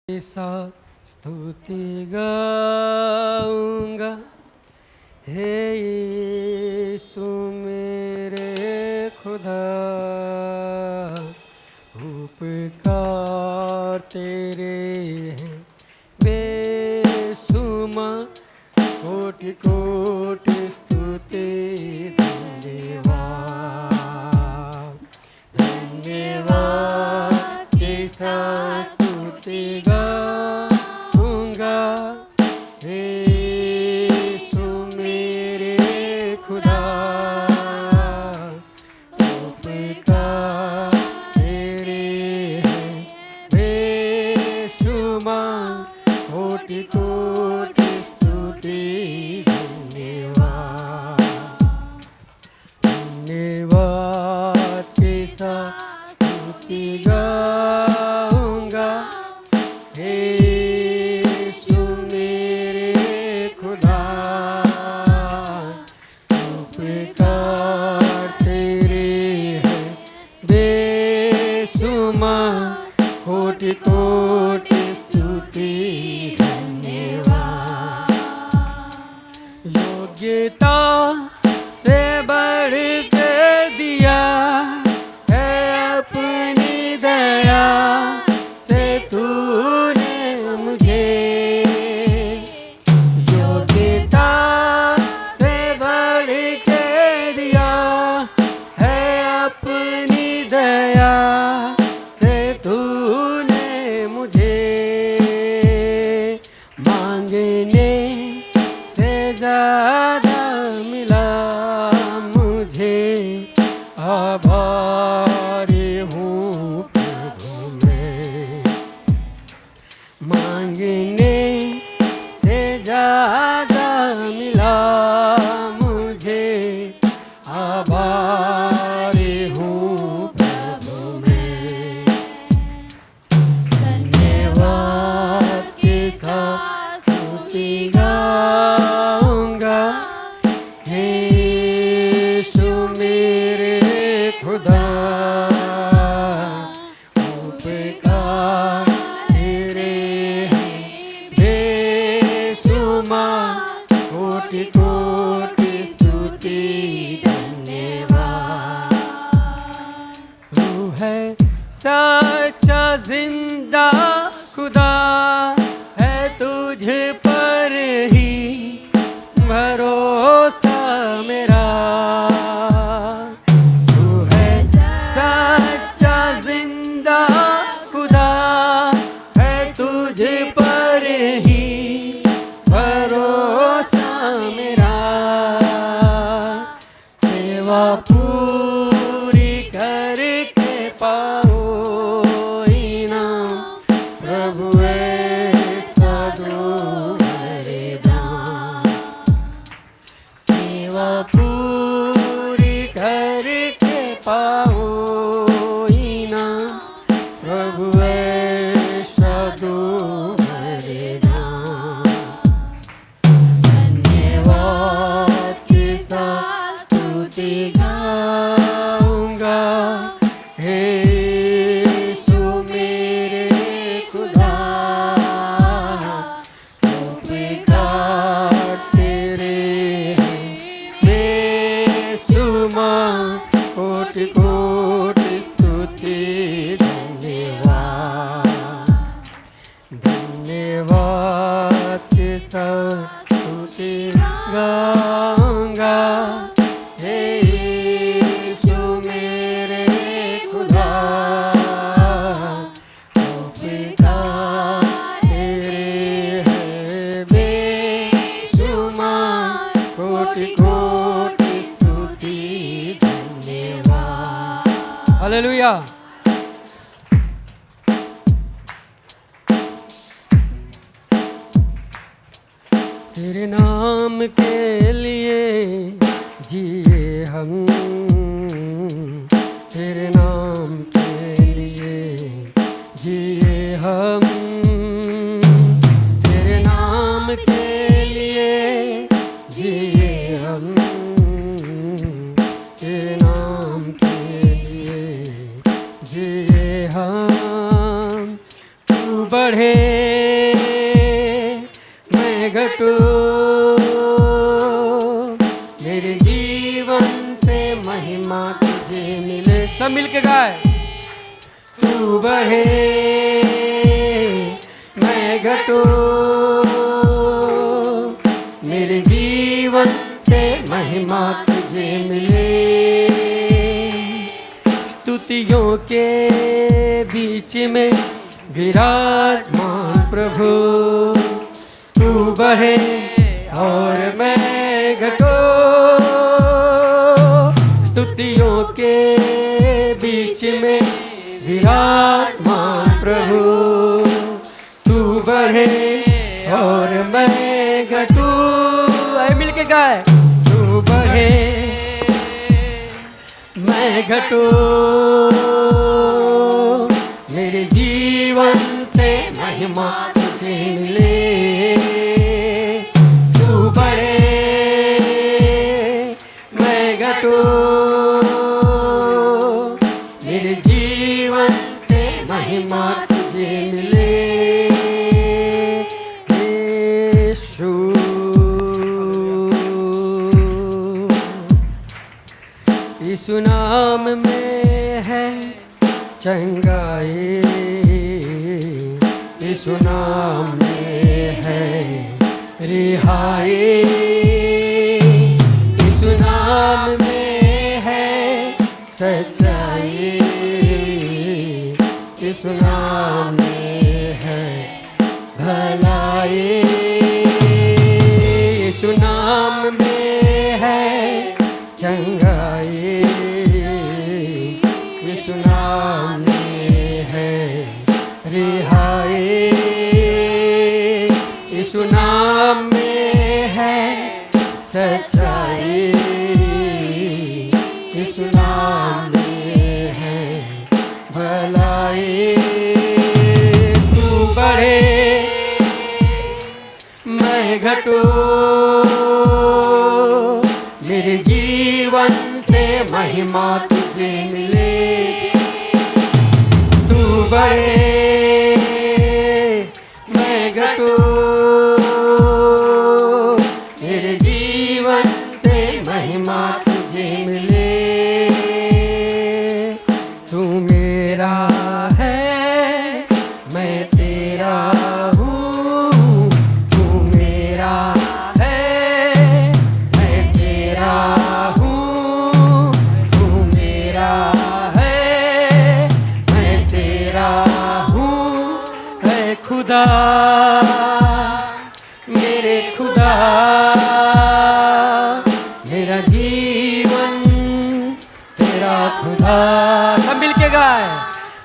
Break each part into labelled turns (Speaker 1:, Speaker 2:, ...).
Speaker 1: ऐसा स्तुति गाऊंगा, हे यीशु मेरे खुदा। उपकार तेरे हैं बेशुमार, कोटि कोटि स्तुति धन्यवाद। धन्यवाद कैसा स्तुति गाऊंगा, हे यीशु मेरे खुदा। उपकार तेरे हैं बेशुमार, कोटि कोटि स्तुति धन्यवाद। धन्यवाद कैसा स्तुति गाऊंगा, हे यीशु मेरे खुदा। उपकार तेरे हैं बेशुमार, कोटि कोटि स्तुति धन्यवाद। योग्यता से बढ़ के दिया है अपनी दया से तूने मुझे। योग्यता से बढ़ के दिया है अपनी दया से तूने मुझे। मांगने से ज़्यादा मिला मुझे, आभारी हूँ प्रभु मैं। मांगने से ज़्यादा मिला मुझे, आभारी हूँ प्रभु मैं। धन्यवाद के साथ स्तुति गाऊंगा, हे यीशु मेरे खुदा। उपकार तेरे हैं बेशुमार, कोटि कोटि स्तुति धन्यवाद। तू है सच्चा जिंदा खुदा, है तुझ पर ही भरोसा मेरा। तू है सच्चा जिंदा खुदा, है तुझ पर ही भरोसा मेरा। सेवा पूरी करके पाओ इनाम, प्रभु ऐसा दो वरदान। सेवा पूरी करके पाओ इनाम, प्रभु ऐसा दो वरदान। धन्यवाद के साथ स्तुति गाऊंगा, हे यीशु मेरे खुदा। उपकार तेरे हैं बेशुमार, कोटि कोटि स्तुति धन्यवाद। धन्यवाद के साथ स्तुति गाऊंगा, हे यीशु मेरे खुदा। उपकार तेरे हैं बेशुमार, कोटि कोटि स्तुति धन्यवाद। हालेलुया। तेरे नाम के लिए जिए हम, तेरे नाम के लिए जिए हम। तेरे नाम के लिए जिए हम, तेरे नाम के लिए जिए हम। तू बढ़े सब मिलके गाए। तू बढ़े मैं घटूं, मेरे जीवन से महिमा तुझे मिले। स्तुतियों के बीच में विराजमान प्रभु, तू बढ़े और मैं घटूं। स्तुतियों के बीच में विराजमान प्रभु, तू बढ़े और मैं घटूं। आए मिलके गाए। तू बढ़े मैं घटूं, मेरे जीवन से महिमा तुझे मिले। तू बढ़े मैं घटूं, मेरे जीवन से महिमा तुझे मिले। यीशु यीशु नाम में है चंगाई, यीशु नाम में है रिहाई। यीशु नाम में है सच्चाई, यीशु नाम में है भलाई। यीशु नाम में है चंगाई, यीशु नाम में है रिहाई। यीशु नाम में है सच्चाई, यीशु नाम में है भलाई। तू बढ़े मैं घटूं, मेरे जीवन से महिमा तुझे मिले। तू बढ़े मैं घटूं, मेरे जीवन से महिमा तुझे मिले। तू मेरा है मैं तेरा हूँ, तू मेरा है मैं तेरा हूँ। तू मेरा है मैं तेरा हूँ। है खुदा मेरे खुदा, मेरा जीवन तेरा खुदा। सब मिलके गाए।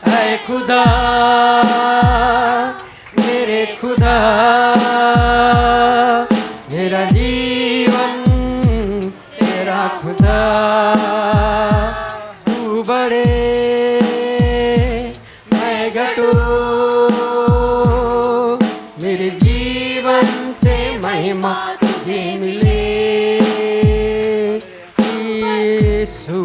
Speaker 1: है खुदा मेरे खुदा, मेरा जीवन तेरा खुदा। तू बढ़े मैं घटूं, मेरे जीवन से महिमा तुझे मिले। यीशु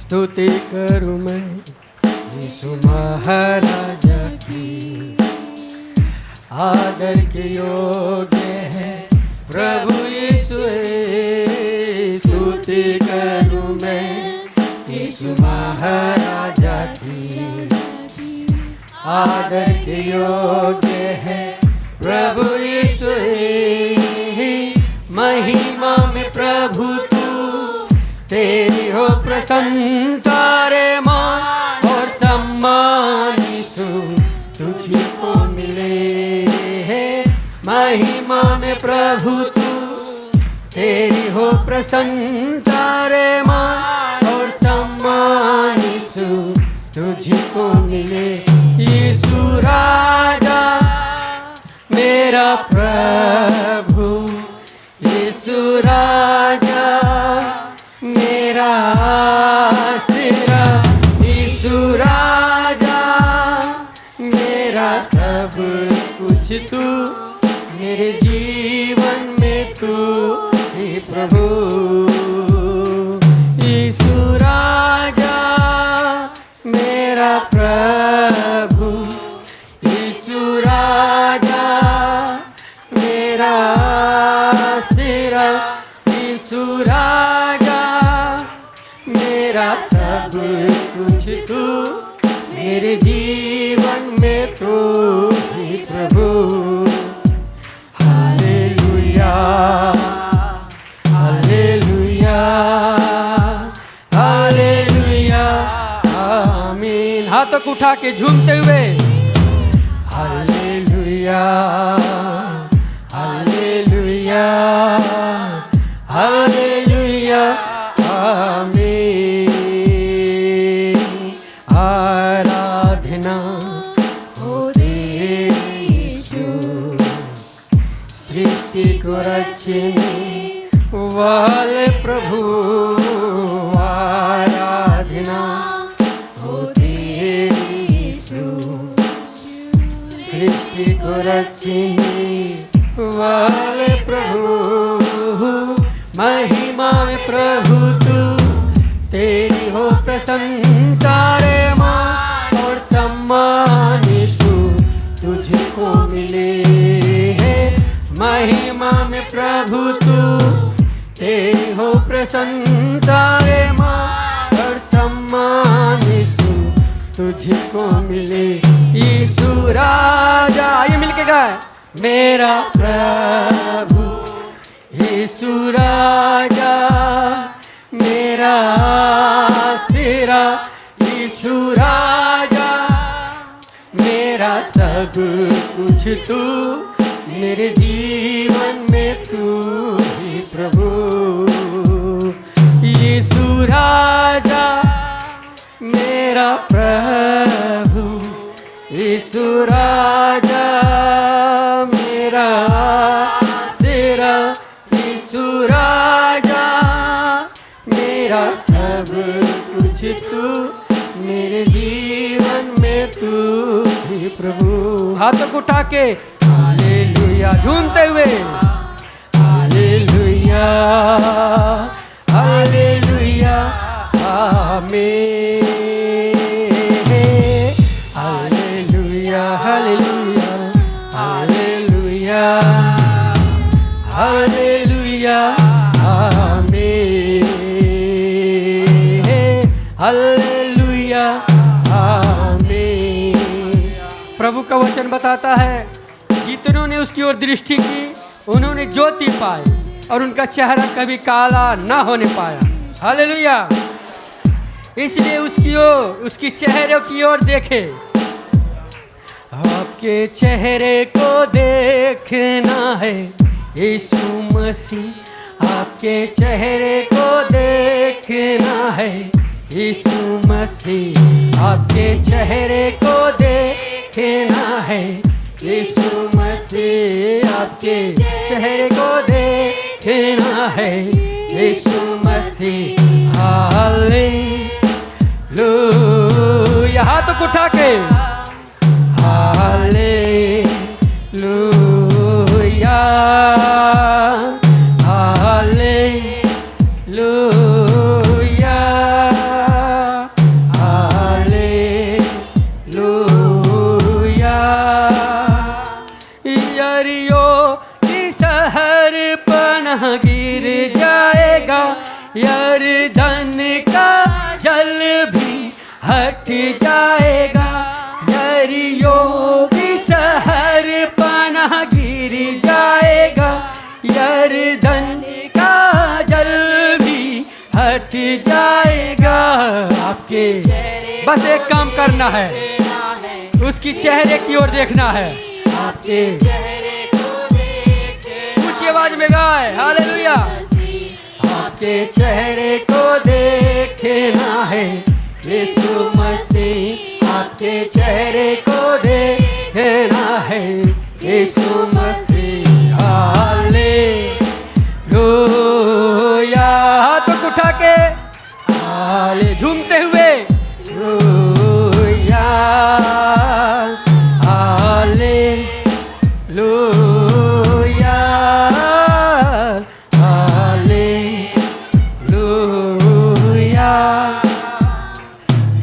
Speaker 1: स्तुति करूं मैं यीशु महाराजा की, आदर के योग्य है प्रभु यीशु। स्तुति करूं मैं यीशु महाराजा की, आदर के योग्य है प्रभु यीशु। महिमा में प्रभु तू, तेरी हो प्रशंसा रे मान और सम्मान यीशु तुझी को मिले। महिमा में प्रभु तू, तेरी हो प्रशंसा रे मान और सम्मान यीशु तुझी को मिले। यीशु राजा मेरा प्रभु, यीशु राजा मेरा आसरा। यीशु राजा मेरा सब कुछ तू, मेरे जीवन में तू ही प्रभु। यीशु राजा मेरा प्रभु, यीशु राजा मेरा आसरा। यीशु राजा, मेरा सब कुछ तू, मेरे जीवन में तू ही प्रभु। हालेलुया, हालेलुया, हालेलुया, आमीन। हाथों को उठा के झूमते हुए हालेलुया, हालेलुया, हालेलुया, आमीन। आराधना हो तेरी यीशु, सृष्टि को रचने वाले प्रभु। आराधना हो तेरी यीशु, सृष्टि को रचने वाले प्रभु। महिमा में प्रभु तू, तेरी हो प्रशंसा रे माँ, और सम्मान यीशु तुझको मिले। महिमा में प्रभु तू, तेरी हो प्रशंसा रे माँ, और सम्मान यीशु तुझको मिले। यीशु राजा, ये मिलके गाए। मेरा प्रभु यीशु राजा, मेरा आसरा यीशु राजा, मेरा सब कुछ तू, मेरे जीवन में तू ही प्रभु। यीशु राजा, मेरा प्रभु यीशु राजा, मेरा आसरा यीशु राजा, मेरा सब कुछ तू, मेरे जीवन में तू ही प्रभु। हाथों को उठा के हालेलुया झूमते हुए हालेलुया, हालेलुया, आमीन। हालेलुया, हालेलुया, हालेलुया, हालेलुया, आमीन। हालेलुया, आमीन। प्रभु का वचन बताता है, जितनों ने उसकी ओर दृष्टि की उन्होंने ज्योति पाई, और उनका चेहरा कभी काला ना होने पाया। हालेलुया। इसलिए उसकी ओर, उसकी चेहरे की ओर देखे। आपके चेहरे को देखना है यीशु मसीह, आपके चेहरे को देखना है यीशु मसीह, आपके चेहरे को देखना है यीशु मसीह, आपके चेहरे को देखना है यीशु मसीह। हालेलुया, हाथ को उठा के हालेलुया, हालेलुया, हालेलुया। यरीहो की शहर पनाह गिर जाएगा, यरदन का जल भी हट जाएगा। यरीहो की शहर पनाह गिर जाएगा, यरदन का जल भी हट जाएगा। आपके बस एक काम करना है, उसकी चेहरे की ओर देखना है। आपके ऊंची आवाज में गाए हालेलुया। आपके चेहरे को देखना है यीशु मसीह, आपके चेहरे को देखना है यीशु मसीह। हालेलुया, हाथों को उठा के हाले झूमते हुए हालेलुया, हालेलुया, हालेलुया।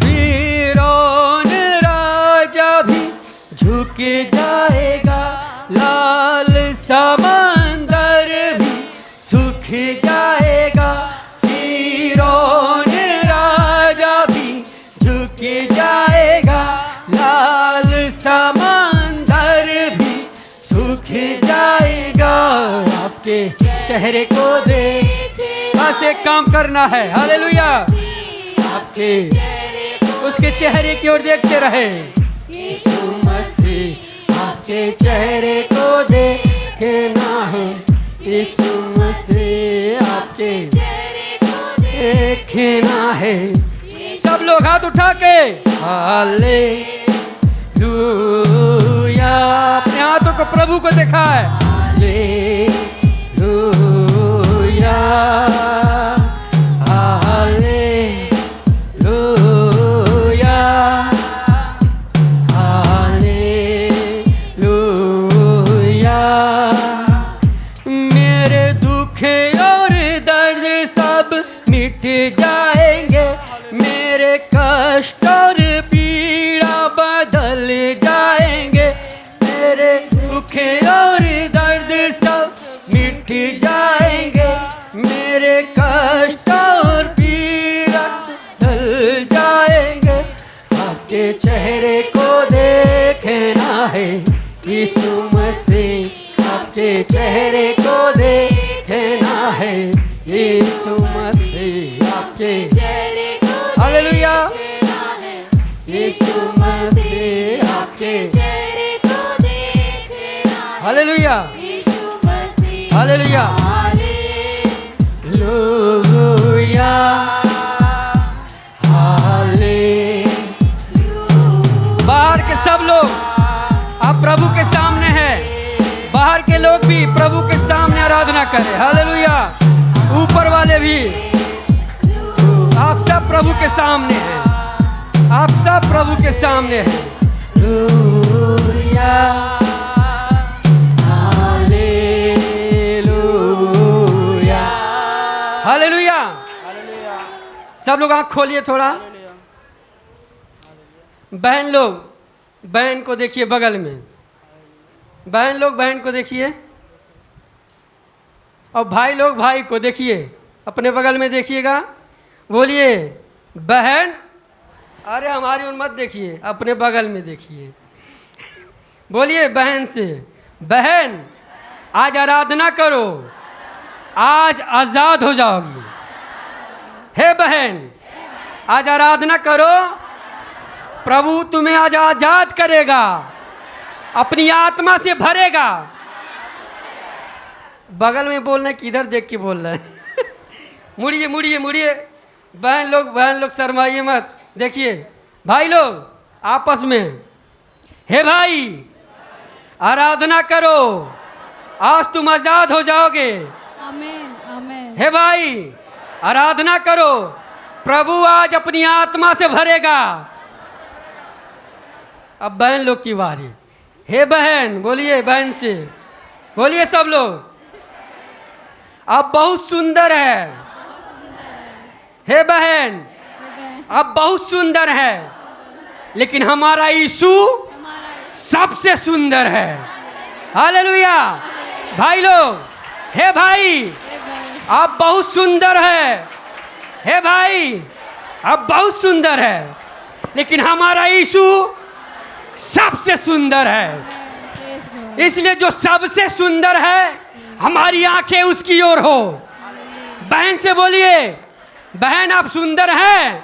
Speaker 1: फिरौन राजा भी झुक जाएगा, लाल समंदर भी सूख जाएगा। आपके चेहरे को देख। बस एक काम करना है, हालेलुया, आपके उसके चेहरे की ओर देखते रहे। यीशु मसीह आपके चेहरे को देखना है, यीशु मसीह आपके चेहरे को देखना है। सब लोग हाथ उठा के हालेलुया, अपने हाथों को प्रभु को दिखाए। Hallelujah, hallelujah, hallelujah. मेरे दुख और दर्द सब मिट जाएंगे, मेरे कष्ट और पीड़ा बदल जाएंगे, मेरे दुख और दर्द सब मिट जाएंगे, मेरे कष्ट और पीड़ा बदल जाएंगे। आपके चेहरे को देखना है, यीशु मसीह आपके चेहरे को देखना है, यीशु मसीह आपके चेहरे को हालेलुया, यीशु मसीह आपके चेहरे को देखना, हालेलुया, यीशु मसीह, हालेलुया, हालेलुया, हालेलुया। बाहर के सब लोग आप प्रभु के सामने हैं, बाहर के लोग भी प्रभु के सामने आराधना करें, हालेलुया। ऊपर वाले भी, आप सब प्रभु के सामने हैं, आप सब प्रभु के सामने हैं। Hallelujah, hallelujah, hallelujah. सब लोग आँख खोलिए थोड़ा। बहन लोग, बहन को देखिए बगल में, बहन लोग बहन को देखिए, और भाई लोग भाई को देखिए, अपने बगल में देखिएगा। बोलिए बहन, अरे हमारी ओर मत देखिए, अपने बगल में देखिए। बोलिए बहन से, बहन आज आराधना करो, आज आज़ाद हो जाओगी। हे बहन, आज आराधना करो, प्रभु तुम्हें आज आज़ाद करेगा, अपनी आत्मा से भरेगा। बगल में बोल रहे, किधर देख के बोल रहे हैं? मुड़िए मुड़िए मुड़िए। बहन लोग शर्माइए मत। देखिए भाई लोग आपस में, हे भाई आराधना करो, आज तुम आजाद हो जाओगे। आमीन आमीन। हे भाई आराधना करो, प्रभु आज अपनी आत्मा से भरेगा। अब बहन लोग की बारी। हे बहन, बोलिए बहन से, बोलिए सब लोग, आप बहुत सुंदर है। हे बहन, आप बहुत सुंदर है, लेकिन हमारा यीशु सबसे सुंदर है। हालेलुया। भाई लोग, हे भाई आप बहुत सुंदर है। हे भाई आप बहुत सुंदर है, लेकिन हमारा यीशु सबसे सुंदर है। इसलिए जो सबसे सुंदर है, हमारी आंखें उसकी ओर हो। बहन से बोलिए, बहन आप सुंदर हैं,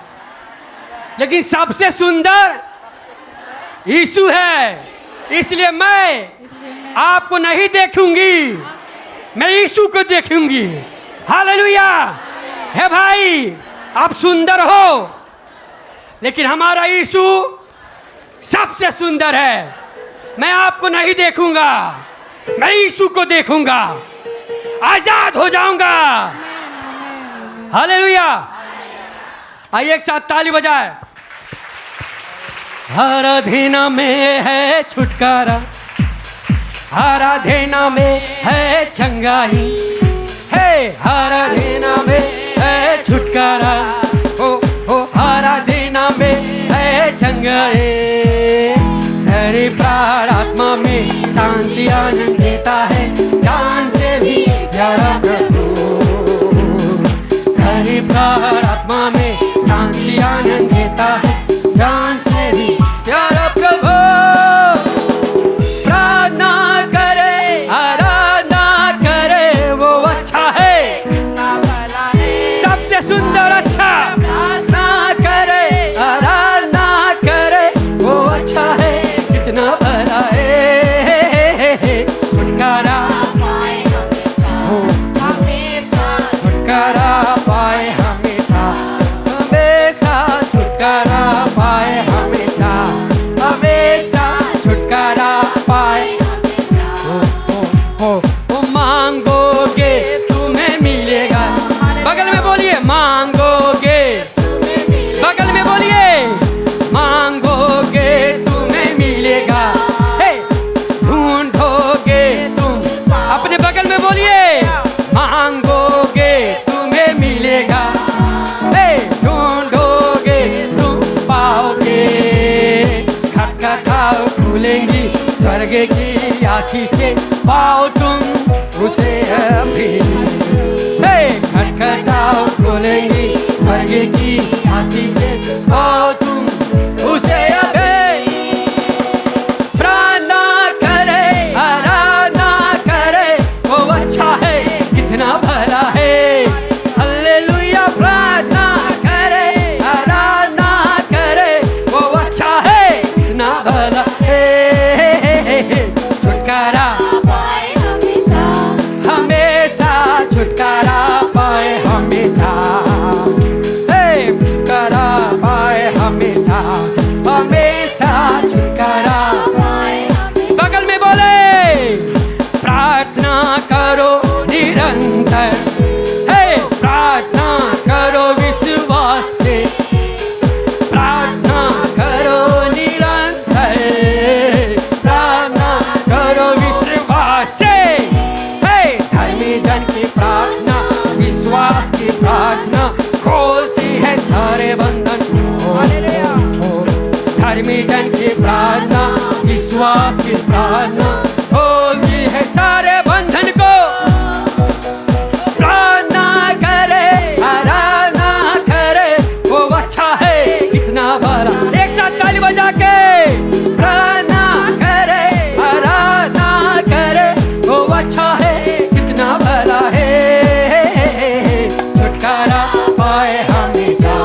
Speaker 1: लेकिन सबसे सुंदर यीशु है। इसलिए मैं आपको नहीं देखूंगी, मैं यीशु को देखूंगी। हालेलुया। हे भाई आप सुंदर हो, लेकिन हमारा यीशु सबसे सुंदर है। मैं आपको नहीं देखूंगा, मैं यीशु को देखूंगा, आजाद हो जाऊंगा। हालेलुया। आइए एक साथ ताली बजाए। आराधना में है छुटकारा, आराधना में है चंगाई, है आराधना में है छुटकारा, हो आराधना में है चंगाई। सारे प्राण आत्मा में शांति आनंद देता है, जान से भी प्यारा प्रभु। सारे प्राण आत्मा में शांति आनंद देता है, जान से भी प्यारा प्रभु। प्रार्थना करे, आराधना करे, स्वर्ग की आशीष से पाओ तुम उसे अभी। खटखटाओ खोलेंगी स्वर्ग की आशीष से पाओ तुम उसे अभी। प्रार्थना करे आराधना करे वो अच्छा है कितना भला है। हालेलुया। प्रार्थना करे आराधना करे वो अच्छा है कितना भला है। छुटकारा पाए हमेशा हमेशा छुटकारा पाए हमेशा। छुटकारा पाए हमेशा हमेशा छुटकारा पाए। बगल में बोले प्रार्थना करो निरंतर। प्रार्थना करो विश्वास से। प्रार्थना करो निरंतर। प्रार्थना करो विश्वास से। धर्मी जन की प्रार्थना विश्वास की प्रार्थना खोलती है सारे बंधन। धर्मी जन की प्रार्थना विश्वास की प्रार्थना खोलती है सारे बंधन को। प्रार्थना करे आराधना करे वो अच्छा है कितना भला। एक साथ ताली बजा के प्रार्थना करे आराधना करे वो अच्छा है कितना भला है। छुटकारा पाए हमेशा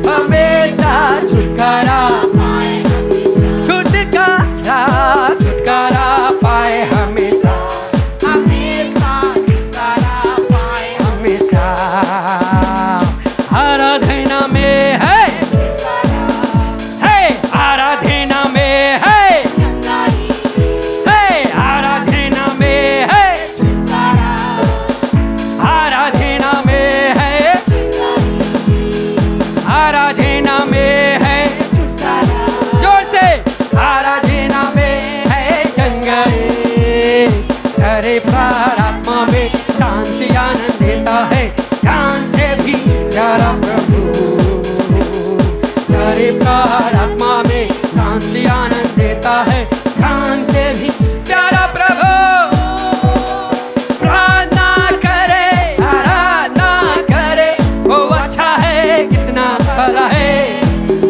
Speaker 1: हमेशा छुटकारा पाए छुटकारा छुटकारा पाए हमेशा हमेशा छुटकारा पाए हमेशा। आराधना में है आराधना में है आराधना में है आराधना में है आराधना में है। जोर से आराधना में है चंगाई। सारे प्रार्थना में शांति आनंद देता है जान से भी प्यारा प्रभु। सारे प्रार्थना में शांति आनंद देता है जान से भी प्यारा प्रभु। प्रार्थना करे आराधना करे वो अच्छा है कितना भला है।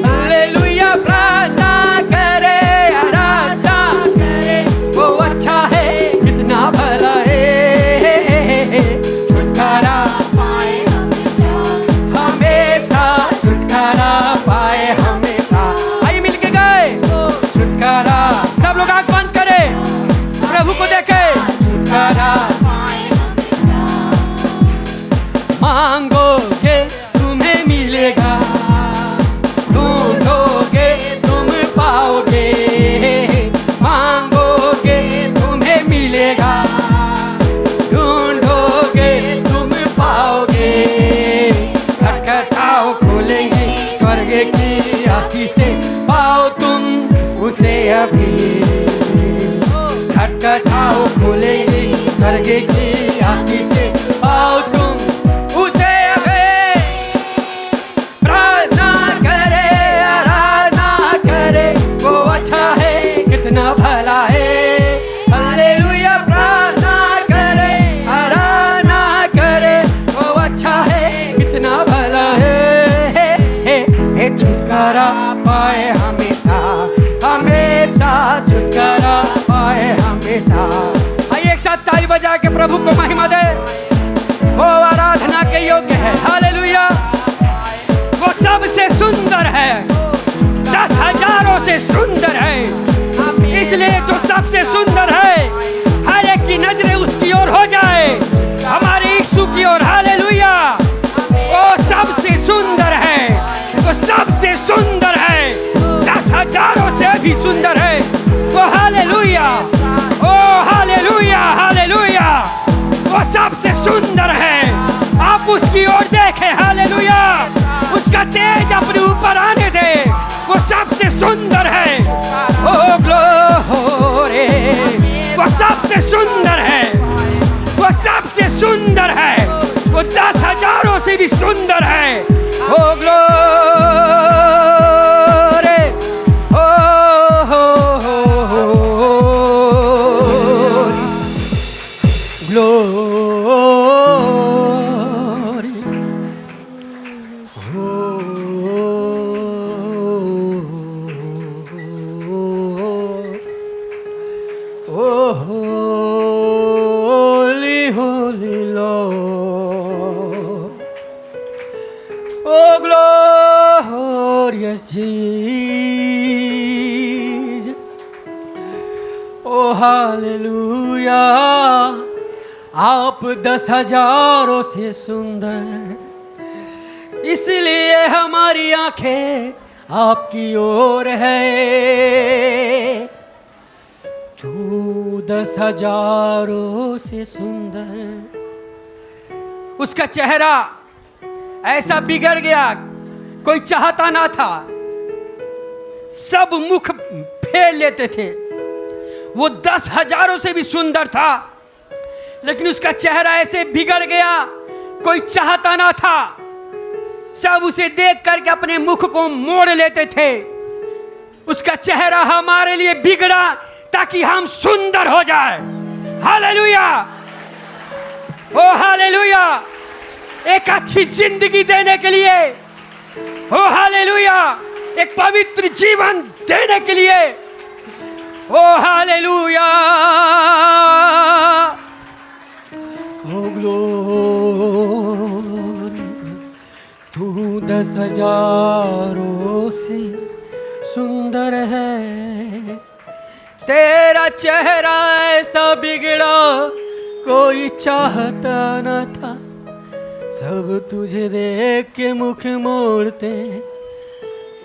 Speaker 1: हालेलुया। प्रार्थना करे आराधना करे वो अच्छा है कितना भला है। छुटकारा पाए हमेशा छुटकारा पाए हमेशा। आइए मिल के गए छुटकारा। सब लोग आंख बंद करे प्रभु को देखे। छुटकारा मांगोगे तुम्हें मिलेगा। ढूंढोगे तुम पाओगे। मांगोगे तुम्हें मिलेगा। ढूंढोगे तुम पाओगे। खटखटाओ खोलेंगी स्वर्ग की आशीष से पाओ तुम उसे अभी। खटखटाओ खोलेंगी स्वर्ग की आशीष से पाओ तुम उसे अभी। प्रार्थना करे आराधना करे वो अच्छा है कितना भला है। हालेलुया। प्रार्थना करे आराधना करे वो अच्छा है कितना भला है। छुटकारा पाए हमेशा हमेशा छुटकारा पाए हमेशा। आइए एक साथ ताली बजा के प्रभु को महिमा दे। वो आराधना के योग्य है। हालेलुया। वो सबसे सुंदर है 10,000 से सुंदर है। इसलिए जो सबसे सुंदर है हर एक की नजरें उसकी ओर हो जाए हमारे यीशु की ओर। हालेलुया। वो सबसे सुंदर है वो सबसे सुंदर है 10,000 से भी सुंदर है वो। हालेलुया। ओ हालेलुया हालेलुया। वो सबसे सुंदर है। आप उसकी ओर देखें। हालेलुया। उसका तेज अपने ऊपर आने दे। वो सबसे सुंदर है। ओ ग्लोरी। वो सबसे सुंदर है। वो सबसे सुंदर है। वो 10,000 से भी सुंदर है। ओ ग्लोरी। ओ Oh, glorious Jesus. Oh, hallelujah. आप 10,000 से सुंदर, इसलिए हमारी आंखें आपकी ओर है। तू 10,000 से सुंदर। उसका चेहरा ऐसा बिगड़ गया, कोई चाहता ना था, सब मुख फेर लेते थे। वो 10,000 से भी सुंदर था, लेकिन उसका चेहरा ऐसे बिगड़ गया, कोई चाहता ना था। सब उसे देख करके अपने मुख को मोड़ लेते थे। उसका चेहरा हमारे लिए बिगड़ा ताकि हम सुंदर हो जाए। हालेलुया, ओ हालेलुया, एक अच्छी जिंदगी देने के लिए, ओ हालेलुया, एक पवित्र जीवन देने के लिए, ओ हालेलुया, ओ ग्लोरी। तू 10,000 से सुंदर है। तेरा चेहरा ऐसा बिगड़ा, कोई चाहता न था। सब तुझे देख के मुख मोड़ते।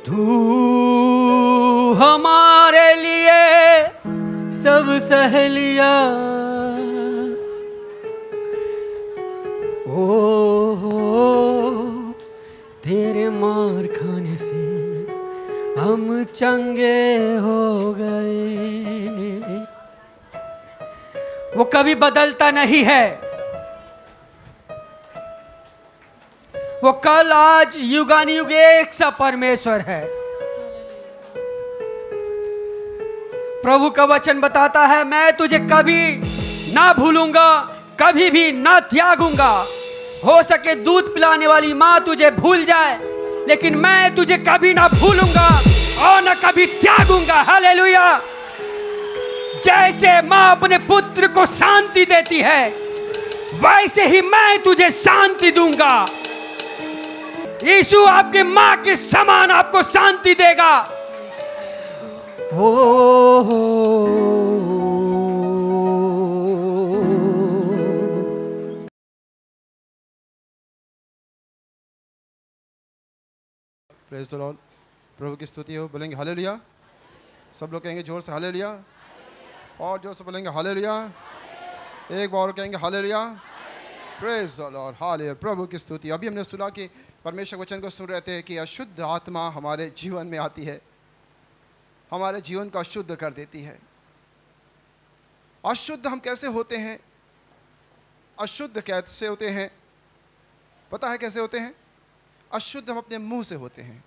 Speaker 1: तू हमारे लिए सब सह लिया। ओ तेरे मार खाने से हम चंगे हो गए। वो कभी बदलता नहीं है। वो कल आज युगानुयुग एक सा परमेश्वर है। प्रभु का वचन बताता है, मैं तुझे कभी ना भूलूंगा, कभी भी ना त्यागूंगा। हो सके दूध पिलाने वाली माँ तुझे भूल जाए, लेकिन मैं तुझे कभी ना भूलूंगा और ना कभी त्यागूंगा। हालेलुया। जैसे माँ अपने पुत्र को शांति देती है, वैसे ही मैं तुझे शांति दूंगा। यीशु आपके माँ के समान आपको शांति देगा।
Speaker 2: Praise the Lord. प्रभु की स्तुति हो। बोलेंगे हालेलुया। सब लोग कहेंगे जोर से हालेलुया, और जोर से बोलेंगे हालेलुया। एक बार कहेंगे hallelujah. Praise the Lord, hallelujah. प्रभु की स्तुति। अभी हमने सुना कि परमेश्वर वचन को सुन रहे थे कि अशुद्ध आत्मा हमारे जीवन में आती है, हमारे जीवन को अशुद्ध कर देती है। अशुद्ध हम कैसे होते हैं? अशुद्ध कैसे होते हैं? पता है कैसे होते हैं? अशुद्ध हम अपने मुंह से होते हैं।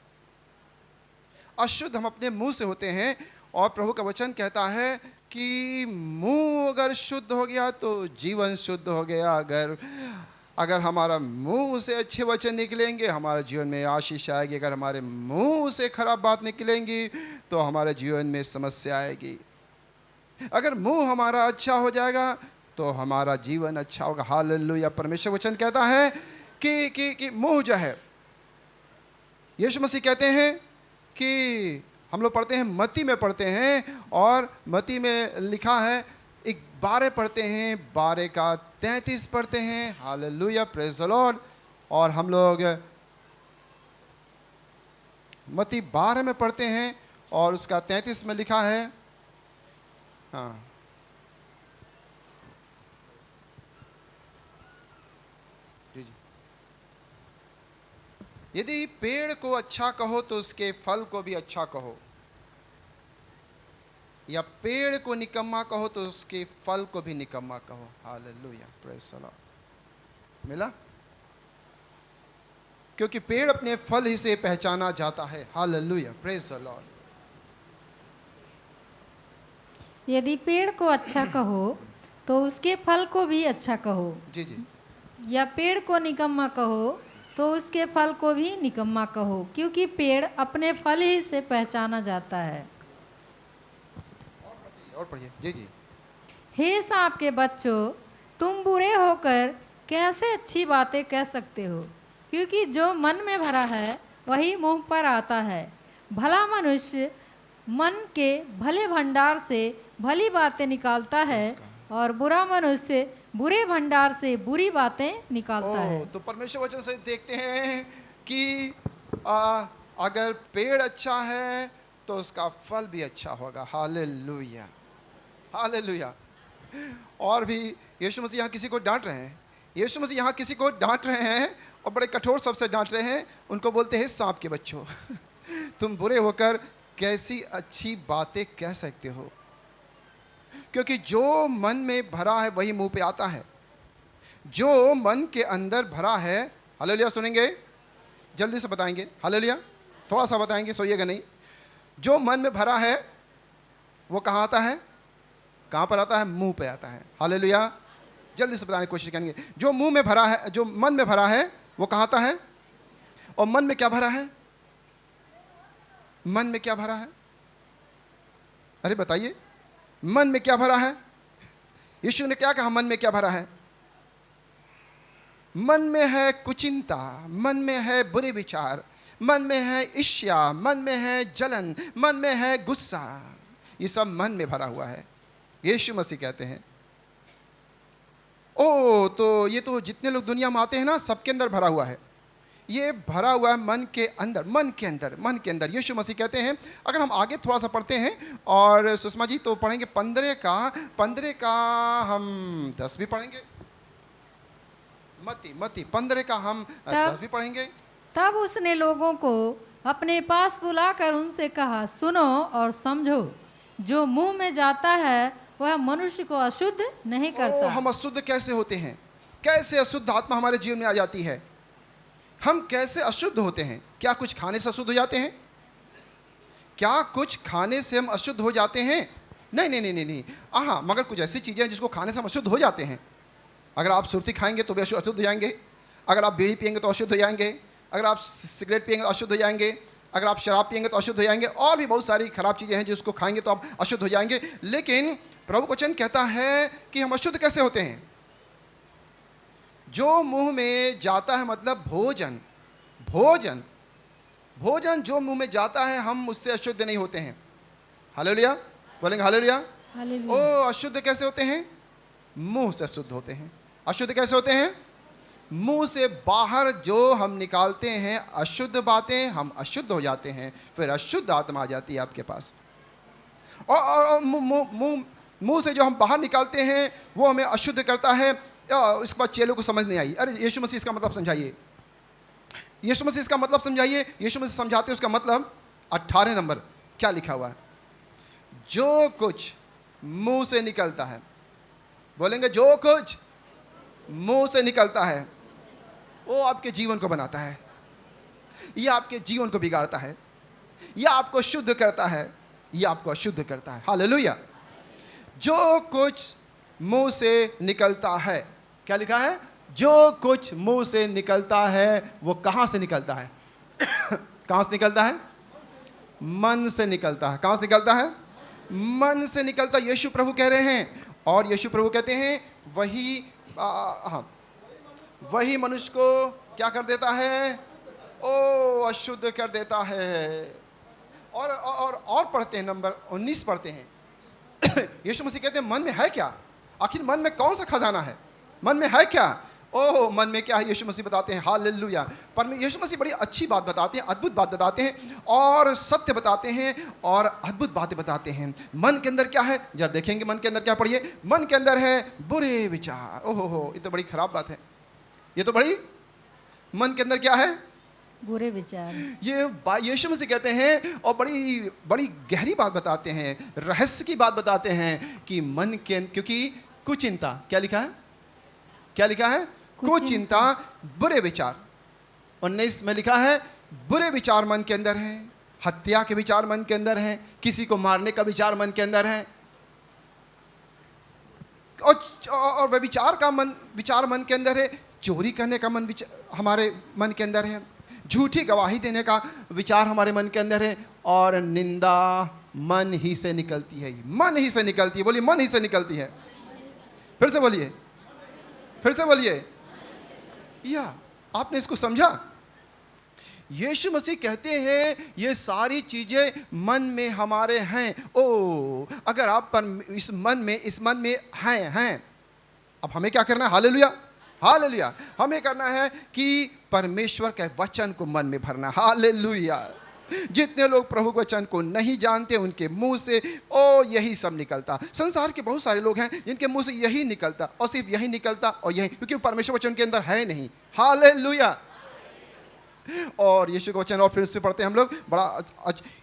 Speaker 2: अशुद्ध हम अपने मुंह से होते हैं। और प्रभु का वचन कहता है कि मुंह अगर शुद्ध हो गया तो जीवन शुद्ध हो गया। अगर हमारा मुंह से अच्छे वचन निकलेंगे, हमारे जीवन में आशीष आएगी। अगर हमारे मुंह से खराब बात निकलेंगी तो हमारे जीवन में समस्या आएगी। अगर मुंह हमारा अच्छा हो जाएगा तो हमारा जीवन अच्छा होगा। हालेलुया। परमेश्वर वचन कहता है कि मुंह जो है, यीशु मसीह कहते हैं कि हम लोग पढ़ते हैं, मत्ती में पढ़ते हैं, और मत्ती में लिखा है 12 पढ़ते हैं, 12 का 33 पढ़ते हैं। Hallelujah, praise the Lord. और हम लोग मत्ती 12 में पढ़ते हैं और उसका 33 में लिखा है, हाँ, यदि पेड़ को अच्छा कहो तो उसके फल को भी अच्छा कहो, या पेड़ को निकम्मा कहो तो उसके फल को भी निकम्मा कहो। Hallelujah, praise the Lord. मिला? क्योंकि पेड़ अपने फल ही से पहचाना जाता है। Hallelujah, praise the Lord.
Speaker 3: यदि पेड़ को अच्छा कहो तो उसके फल को भी अच्छा कहो।
Speaker 2: जी जी।
Speaker 3: या पेड़ को निकम्मा कहो तो उसके फल को भी निकम्मा कहो, क्योंकि पेड़ अपने फल ही से पहचाना जाता है।
Speaker 2: और पढ़िए। जी जी।
Speaker 3: हे सांप के बच्चों, तुम बुरे होकर कैसे अच्छी बातें कह सकते हो? क्योंकि जो मन में भरा है वही मुंह पर आता है। भला मनुष्य मन के भले भंडार से भली बातें निकालता है और बुरा मनुष्य बुरे भंडार से बुरी बातें निकालता है।
Speaker 2: तो परमेश्वर वचन से देखते हैं कि अगर पेड़ अच्छा है तो उसका फल भी अच्छा होगा। Hallelujah, hallelujah. और भी यीशु मसीह यहाँ किसी को डांट रहे हैं, यीशु मसीह यहाँ किसी को डांट रहे हैं और बड़े कठोर शब्द से डांट रहे हैं। उनको बोलते हैं सांप के बच्चों तुम बुरे होकर कैसी अच्छी बातें कह सकते हो, क्योंकि जो मन में भरा है वही मुंह पे आता है। जो मन के अंदर भरा है, हालेलुया, सुनेंगे, जल्दी से बताएंगे, हालेलुया, थोड़ा सा बताएंगे, सोइएगा नहीं। जो मन में भरा है वो कहाँ आता है, कहाँ पर आता है, मुंह पे आता है। हालेलुया, जल्दी से बताने की कोशिश करेंगे। जो मुंह में भरा है, जो मन में भरा है वो कहाँ आता है, और मन में क्या भरा है, मन में क्या भरा है, अरे बताइए, मन में क्या भरा है। यीशु ने क्या कहा, मन में क्या भरा है? मन में है कुचिंता, मन में है बुरे विचार, मन में है ईर्ष्या, मन में है जलन, मन में है गुस्सा। ये सब मन में भरा हुआ है। यीशु मसीह कहते हैं तो ये तो जितने लोग दुनिया में आते हैं ना, सबके अंदर भरा हुआ है। ये भरा हुआ है मन के अंदर, मन के अंदर, मन के अंदर। यीशु मसीह कहते हैं, अगर हम आगे थोड़ा सा पढ़ते हैं और सुषमा जी तो पढ़ेंगे 15 का हम 10 भी पढ़ेंगे, मत्ती 15 का हम 10 भी पढ़ेंगे।
Speaker 3: तब उसने लोगों को अपने पास बुलाकर उनसे कहा, सुनो और समझो, जो मुंह में जाता है वह मनुष्य को अशुद्ध नहीं करता।
Speaker 2: हम अशुद्ध कैसे होते हैं? कैसे अशुद्ध आत्मा हमारे जीवन में आ जाती है? हम कैसे अशुद्ध होते हैं? क्या कुछ खाने से अशुद्ध हो जाते हैं? क्या कुछ खाने से हम अशुद्ध हो जाते हैं? नहीं नहीं नहीं नहीं नहीं। हाँ, मगर कुछ ऐसी चीज़ें हैं जिसको खाने से हम अशुद्ध हो जाते हैं। अगर आप सुर्ती खाएंगे तो भी अशुद्ध हो जाएंगे, अगर आप बीड़ी पिएंगे तो अशुद्ध हो जाएंगे, अगर आप सिगरेट पिएंगे तो अशुद्ध हो जाएंगे, अगर आप शराब पिएंगे तो अशुद्ध हो जाएंगे, और भी बहुत सारी खराब चीज़ें हैं जिसको खाएंगे तो आप अशुद्ध हो जाएंगे। लेकिन प्रभु वचन कहता है कि हम अशुद्ध कैसे होते हैं? जो मुंह में जाता है, मतलब भोजन, भोजन भोजन जो मुंह में जाता है, हम उससे अशुद्ध नहीं होते हैं। हालेलुया, बोलेंगे हालेलुया। अशुद्ध कैसे होते हैं? मुंह से अशुद्ध होते हैं। अशुद्ध कैसे होते हैं? मुंह से बाहर जो हम निकालते हैं अशुद्ध बातें, हम अशुद्ध हो जाते हैं, फिर अशुद्ध आत्मा आ जाती है आपके पास। और मुंह से जो हम बाहर निकालते हैं वो हमें अशुद्ध करता है। इसके बाद चेलों को समझ नहीं आई, अरे यीशु मसीह इसका मतलब समझाइए, यीशु मसीह इसका मतलब समझाइए। यीशु मसीह समझाते हैं उसका मतलब। 18 नंबर क्या लिखा हुआ है? जो कुछ मुंह से निकलता है, बोलेंगे जो कुछ मुंह से निकलता है वो आपके जीवन को बनाता है, या आपके जीवन को बिगाड़ता है, या आपको शुद्ध करता है, या आपको अशुद्ध करता है। हालेलुया। जो कुछ मुंह से निकलता है, क्या लिखा है? जो कुछ मुंह से निकलता है वो कहां से निकलता है? कहां से निकलता है? मन से निकलता है। कहां से निकलता है? मन से निकलता। यीशु प्रभु कह रहे हैं, और यीशु प्रभु कहते हैं वही मनुष्य को क्या कर देता है? अशुद्ध कर देता है। और पढ़ते हैं, नंबर 19 पढ़ते हैं। यीशु मसीह कहते हैं मन में है क्या? आखिर मन में कौन सा खजाना है? मन में है क्या? मन में क्या है? यीशु मसीह बताते हैं। हालेलुया। पर यीशु मसीह बड़ी अच्छी बात बताते हैं, अद्भुत बात बताते हैं, और सत्य बताते हैं, और अद्भुत बातें बताते हैं। मन के अंदर क्या है? जरा देखेंगे मन के अंदर क्या। पढ़िए, मन के अंदर है बुरे विचार। ओहो, ये तो बड़ी खराब बात है। ये तो बड़ी, मन के अंदर क्या है?
Speaker 3: बुरे विचार।
Speaker 2: ये यीशु मसीह कहते हैं, और बड़ी बड़ी गहरी बात बताते हैं, रहस्य की बात बताते हैं कि मन के, क्योंकि कुचिंता, क्या लिखा है? क्या लिखा है? कुचिंता, बुरे विचार। 19 में लिखा है बुरे विचार मन के अंदर है, हत्या के विचार मन के अंदर है, किसी को मारने का विचार मन के अंदर है, और व्यभिचार का विचार मन के अंदर है, चोरी करने का हमारे मन के अंदर है, झूठी गवाही देने का विचार हमारे मन के अंदर है, और निंदा मन ही से निकलती है। मन ही से निकलती है। बोलिए, मन ही से निकलती है। फिर से बोलिए, फिर से बोलिए। या आपने इसको समझा? यीशु मसीह कहते हैं ये सारी चीजें मन में हमारे हैं। ओ, अगर आप इस मन में हैं, अब हमें क्या करना है? Hallelujah, hallelujah. हमें करना है कि परमेश्वर के वचन को मन में भरना। हालेलुया। जितने लोग प्रभु के वचन को नहीं जानते उनके मुंह से ओ यही सब निकलता। संसार के बहुत सारे लोग हैं जिनके मुंह से यही निकलता और सिर्फ यही निकलता और यही, क्योंकि परमेश्वर वचन के अंदर है नहीं। हालेलुया। और यीशु का वचन और फिर से पढ़ते हैं हम लोग, बड़ा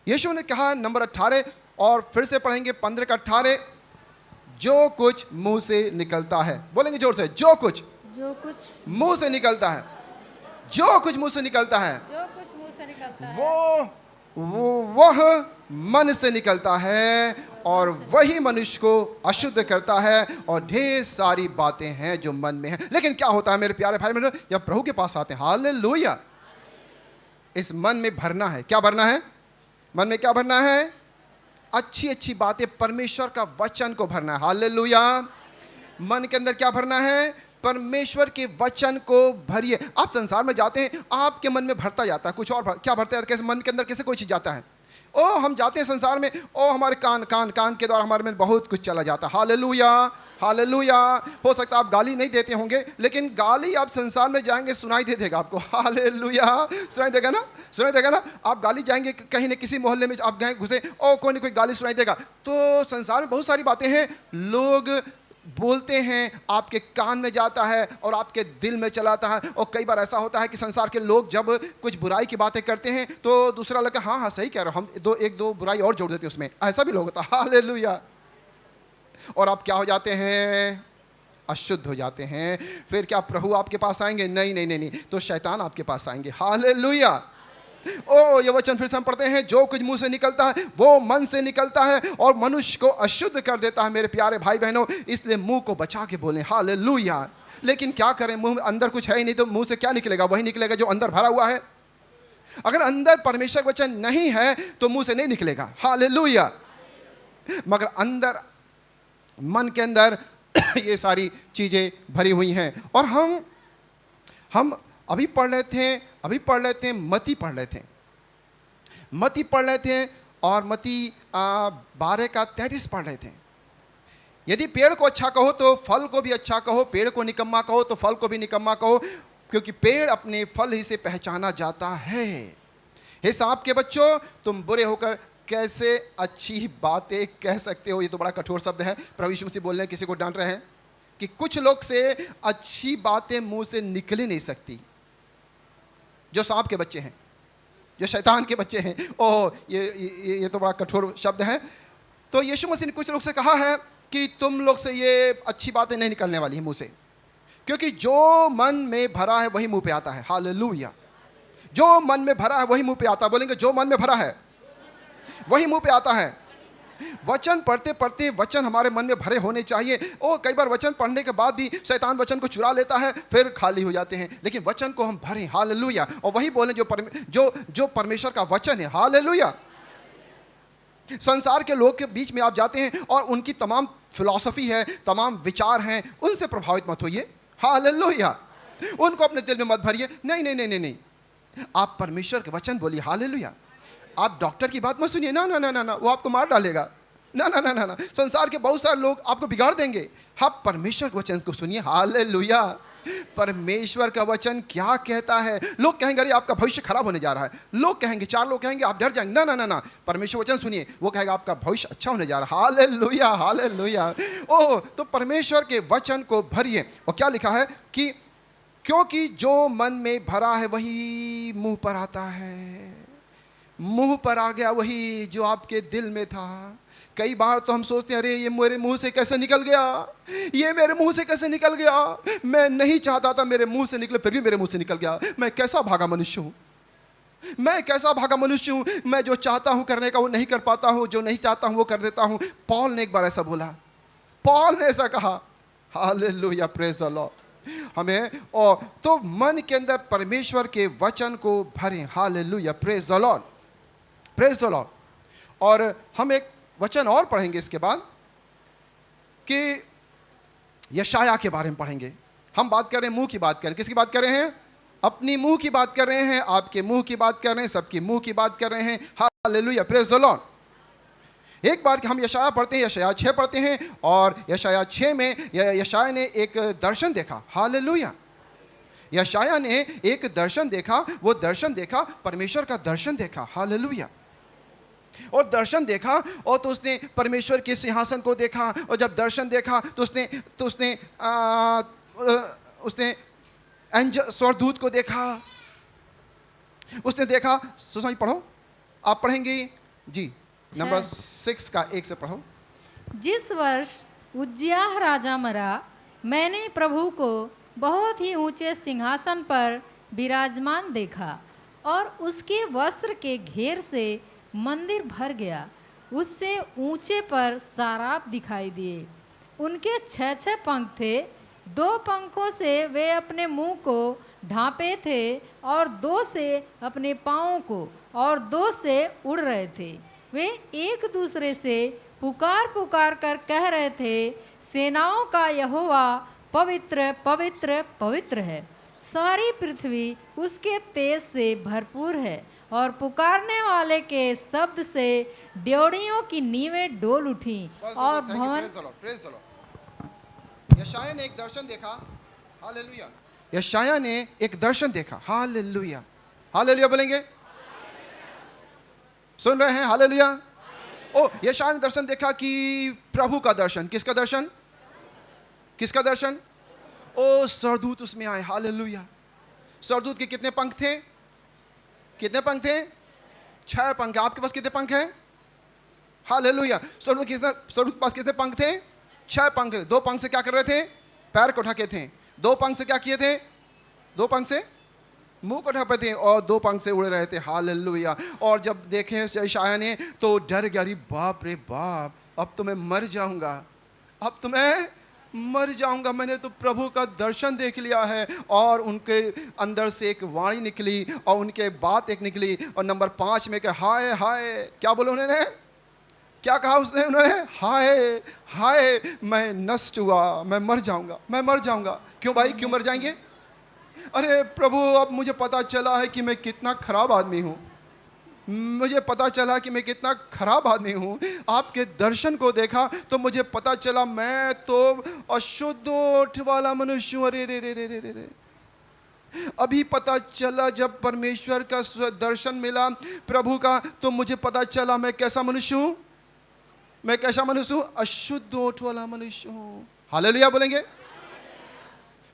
Speaker 2: यीशु ने कहा नंबर 18 और फिर से पढ़ेंगे 15 का 18, जो कुछ मुंह से निकलता है, बोलेंगे जोर से, जो कुछ मुंह से निकलता है, जो कुछ मुंह से निकलता है,
Speaker 3: जो कुछ मुंह से निकलता है,
Speaker 2: वह मन से निकलता है और वही मनुष्य को अशुद्ध करता है। और ढेर सारी बातें हैं जो मन में हैं। लेकिन क्या होता है मेरे प्यारे भाई बहनों, जब प्रभु के पास आते हैं, हालेलुया, इस मन में भरना है। क्या भरना है? मन में क्या भरना है? अच्छी अच्छी बातें, परमेश्वर का वचन को भरना है। हालेलुया। मन के अंदर क्या भरना है? परमेश्वर के वचन को भरिए। आप संसार में जाते हैं, आपके मन में भरता जाता है कुछ और। क्या भरता है? कैसे मन के अंदर कैसे कोई चीज जाता है? ओ, हम जाते हैं संसार में, ओ हमारे कान के द्वारा हमारे में बहुत कुछ चला जाता है। Hallelujah, hallelujah. हो सकता है आप गाली नहीं देते होंगे, लेकिन गाली आप संसार में जाएंगे सुनाई दे देगा आपको। हालेलुया, सुनाई देगा ना, सुनाई देगा ना। आप गाली जाएंगे कहीं न किसी मोहल्ले में आप गए घुसे, ओ कोई न कोई गाली सुनाई देगा। तो संसार में बहुत सारी बातें हैं, लोग बोलते हैं, आपके कान में जाता है और आपके दिल में चलाता है। और कई बार ऐसा होता है कि संसार के लोग जब कुछ बुराई की बातें करते हैं तो दूसरा लगता है हाँ सही कह रहे हो, हम एक दो बुराई और जोड़ देते हैं उसमें। ऐसा भी लोग होता है। हालेलुया। और आप क्या हो जाते हैं? अशुद्ध हो जाते हैं। फिर क्या प्रभु आपके पास आएंगे? नहीं नहीं नहीं नहीं, तो शैतान आपके पास आएंगे। हालेलुया। ओ, ये वचन फिर से हम पढ़ते हैं, जो कुछ मुंह से निकलता है वो मन से निकलता है और मनुष्य को अशुद्ध कर देता है। मेरे प्यारे भाई बहनों, इसलिए मुंह को बचा के बोलें। हालेलुया। लेकिन क्या करें, मुंह में अंदर कुछ है ही नहीं, तो मुंह से क्या निकलेगा? वही निकलेगा जो अंदर भरा हुआ है। अगर अंदर परमेश्वर का वचन नहीं है तो मुंह से नहीं निकलेगा। हालेलुया। मगर अंदर, मन के अंदर ये सारी चीजें भरी हुई हैं। और हम अभी पढ़ रहे थे मती पढ़ रहे थे, मती पढ़ रहे थे और मती 12 का 33 पढ़ रहे थे। यदि पेड़ को अच्छा कहो तो फल को भी अच्छा कहो, पेड़ को निकम्मा कहो तो फल को भी निकम्मा कहो, क्योंकि पेड़ अपने फल ही से पहचाना जाता है। हे सांप के बच्चों, तुम बुरे होकर कैसे अच्छी बातें कह सकते हो? ये तो बड़ा कठोर शब्द है। प्रभु यीशु मसीह बोल रहे हैं, किसी को डांट रहे हैं कि कुछ लोग से अच्छी बातें मुंह से निकल ही नहीं सकती, जो सांप के बच्चे हैं, जो शैतान के बच्चे हैं। ओह, ये तो बड़ा कठोर शब्द है। तो यीशु मसीह ने कुछ लोग से कहा है कि तुम लोग से ये अच्छी बातें नहीं निकलने वाली हैं मुंह से, क्योंकि जो मन में भरा है वही मुंह पे आता है। हालेलुया। जो मन में भरा है वही मुंह पे आता है। बोलेंगे, जो मन में भरा है वही मुंह पे आता है। वचन पढ़ते पढ़ते वचन हमारे मन में भरे होने चाहिए। ओ, कई बार वचन पढ़ने के बाद भी शैतान वचन को चुरा लेता है, फिर खाली हो जाते हैं। लेकिन वचन को हम भरें। हालेलुया। और वही बोलें जो परमेश्वर का वचन है। हालेलुया। संसार के लोग के बीच में आप जाते हैं और उनकी तमाम फिलॉसफी है, तमाम विचार हैं, उनसे प्रभावित मत होइए। हालेलुया। उनको अपने दिल में मत भरिए। नहीं नहीं नहीं नहीं नहीं, आप परमेश्वर के वचन बोलिए। हालेलुया। आप डॉक्टर की बात मत सुनिए। ना ना ना ना ना, वो आपको मार डालेगा। ना ना ना ना ना, संसार के बहुत सारे लोग आपको बिगाड़ देंगे। आप परमेश्वर के वचन को सुनिए। हालेलुया। परमेश्वर का वचन क्या कहता है? लोग कहेंगे अरे आपका भविष्य खराब होने जा रहा है, लोग कहेंगे, 4 लोग कहेंगे आप डर जाएंगे। ना ना ना ना, परमेश्वर वचन सुनिए, वो कहेगा आपका भविष्य अच्छा होने जा रहा है। Hallelujah, hallelujah. ओह, तो परमेश्वर के वचन को भरिए। और क्या लिखा है कि क्योंकि जो मन में भरा है वही मुंह पर आता है। मुंह पर आ गया वही जो आपके दिल में था। कई बार तो हम सोचते हैं अरे ये मेरे मुंह से कैसे निकल गया, ये मेरे मुंह से कैसे निकल गया, मैं नहीं चाहता था मेरे मुंह से निकले, फिर भी मेरे मुंह से निकल गया। मैं कैसा भागा मनुष्य हूँ, मैं कैसा भागा मनुष्य हूँ। मैं जो चाहता हूँ करने का वो नहीं कर पाता हूँ, जो नहीं चाहता हूँ वो कर देता हूँ। पॉल ने एक बार ऐसा बोला, पॉल ने ऐसा कहा। Hallelujah, praise the Lord. हमें और तो मन के अंदर परमेश्वर के वचन को भरें। Hallelujah, praise the Lord, praise the Lord. और हम एक वचन और पढ़ेंगे इसके बाद कि यशाया के बारे में पढ़ेंगे। हम बात कर रहे हैं मुंह की बात करें, किसकी बात कर रहे हैं? अपनी मुंह की बात कर रहे हैं, आपके मुंह की बात कर रहे हैं, सबकी मुंह की बात कर रहे हैं। Hallelujah, praise the Lord. एक बार कि हम यशाया पढ़ते हैं, यशाया 6 पढ़ते हैं, और यशाया 6 में यशाया ने एक दर्शन देखा। हालेलुया, यशाया ने एक दर्शन देखा। वो दर्शन देखा, परमेश्वर का दर्शन देखा। हालेलुया, और दर्शन देखा, और तो उसने परमेश्वर के सिंहासन को देखा, और जब दर्शन देखा तो उसने एंजल स्वर्गदूत को देखा। उसने देखा, सुषमा जी पढ़ो, आप पढ़ेंगी जी, नंबर 6 का 1 से पढ़ो।
Speaker 3: जिस वर्ष उज्जियाह राजा मरा, मैंने प्रभु को बहुत ही ऊंचे सिंहासन पर विराजमान देखा, और उसके वस्त्र के घेर से मंदिर भर गया। उससे ऊंचे पर साराप दिखाई दिए। उनके 6 पंख थे। 2 पंखों से वे अपने मुंह को ढांपे थे, और 2 से अपने पाँवों को, और 2 से उड़ रहे थे। वे एक दूसरे से पुकार पुकार कर कह रहे थे, सेनाओं का यहोवा पवित्र पवित्र पवित्र है। सारी पृथ्वी उसके तेज से भरपूर है, और पुकारने वाले के शब्द से ड्योढ़ियों की नींवें डोल उठी, और भवन।
Speaker 2: यशाया ने एक दर्शन देखा। हालेलुया, यशाया ने एक दर्शन देखा। हालेलुया, हालेलुया बोलेंगे, सुन रहे हैं? हालेलुया। ओ, यशाया ने दर्शन देखा कि प्रभु का दर्शन। किसका दर्शन? किसका दर्शन? ओ, स्वर्गदूत उसमें आए। हालेलुया। स्वर्गदूत के कितने पंख थे? कितने पंख थे? 6 पंख। आपके पास कितने पंख हैं? हालेलुया। स्वर्गदूत के पास कितने पंख थे? 6 पंख। 2 पंख से क्या कर रहे थे? पैर को ढके थे। 2 पंख से क्या किए थे? 2 पंख से मुंह को ढके थे, और 2 पंख से उड़ रहे थे। हालेलुया। और जब देखे यशाया ने तो डर गया, अरे बाप रे बाप, अब तो मैं मर जाऊंगा, अब तो मैं मर जाऊंगा। मैंने तो प्रभु का दर्शन देख लिया है। और उनके अंदर से एक वाणी निकली, और उनके बात एक निकली, और नंबर 5 में कहा, हाय हाय। क्या बोला उन्होंने? क्या कहा उसने? उन्होंने हाय हाय, मैं नष्ट हुआ, मैं मर जाऊंगा, मैं मर जाऊंगा। क्यों भाई, क्यों मर जाएंगे? अरे प्रभु, अब मुझे पता चला है कि मैं कितना खराब आदमी हूँ। मुझे पता चला कि मैं कितना खराब आदमी हूँ। आपके दर्शन को देखा तो मुझे पता चला मैं तो अशुद्ध ओठ वाला मनुष्य हूँ। अरे रे रे रे रे रे रे, अभी पता चला जब परमेश्वर का दर्शन मिला प्रभु का, तो मुझे पता चला मैं कैसा मनुष्य हूँ। मैं कैसा मनुष्य हूँ? अशुद्ध ओठ वाला मनुष्य हूँ। हालेलुया बोलेंगे।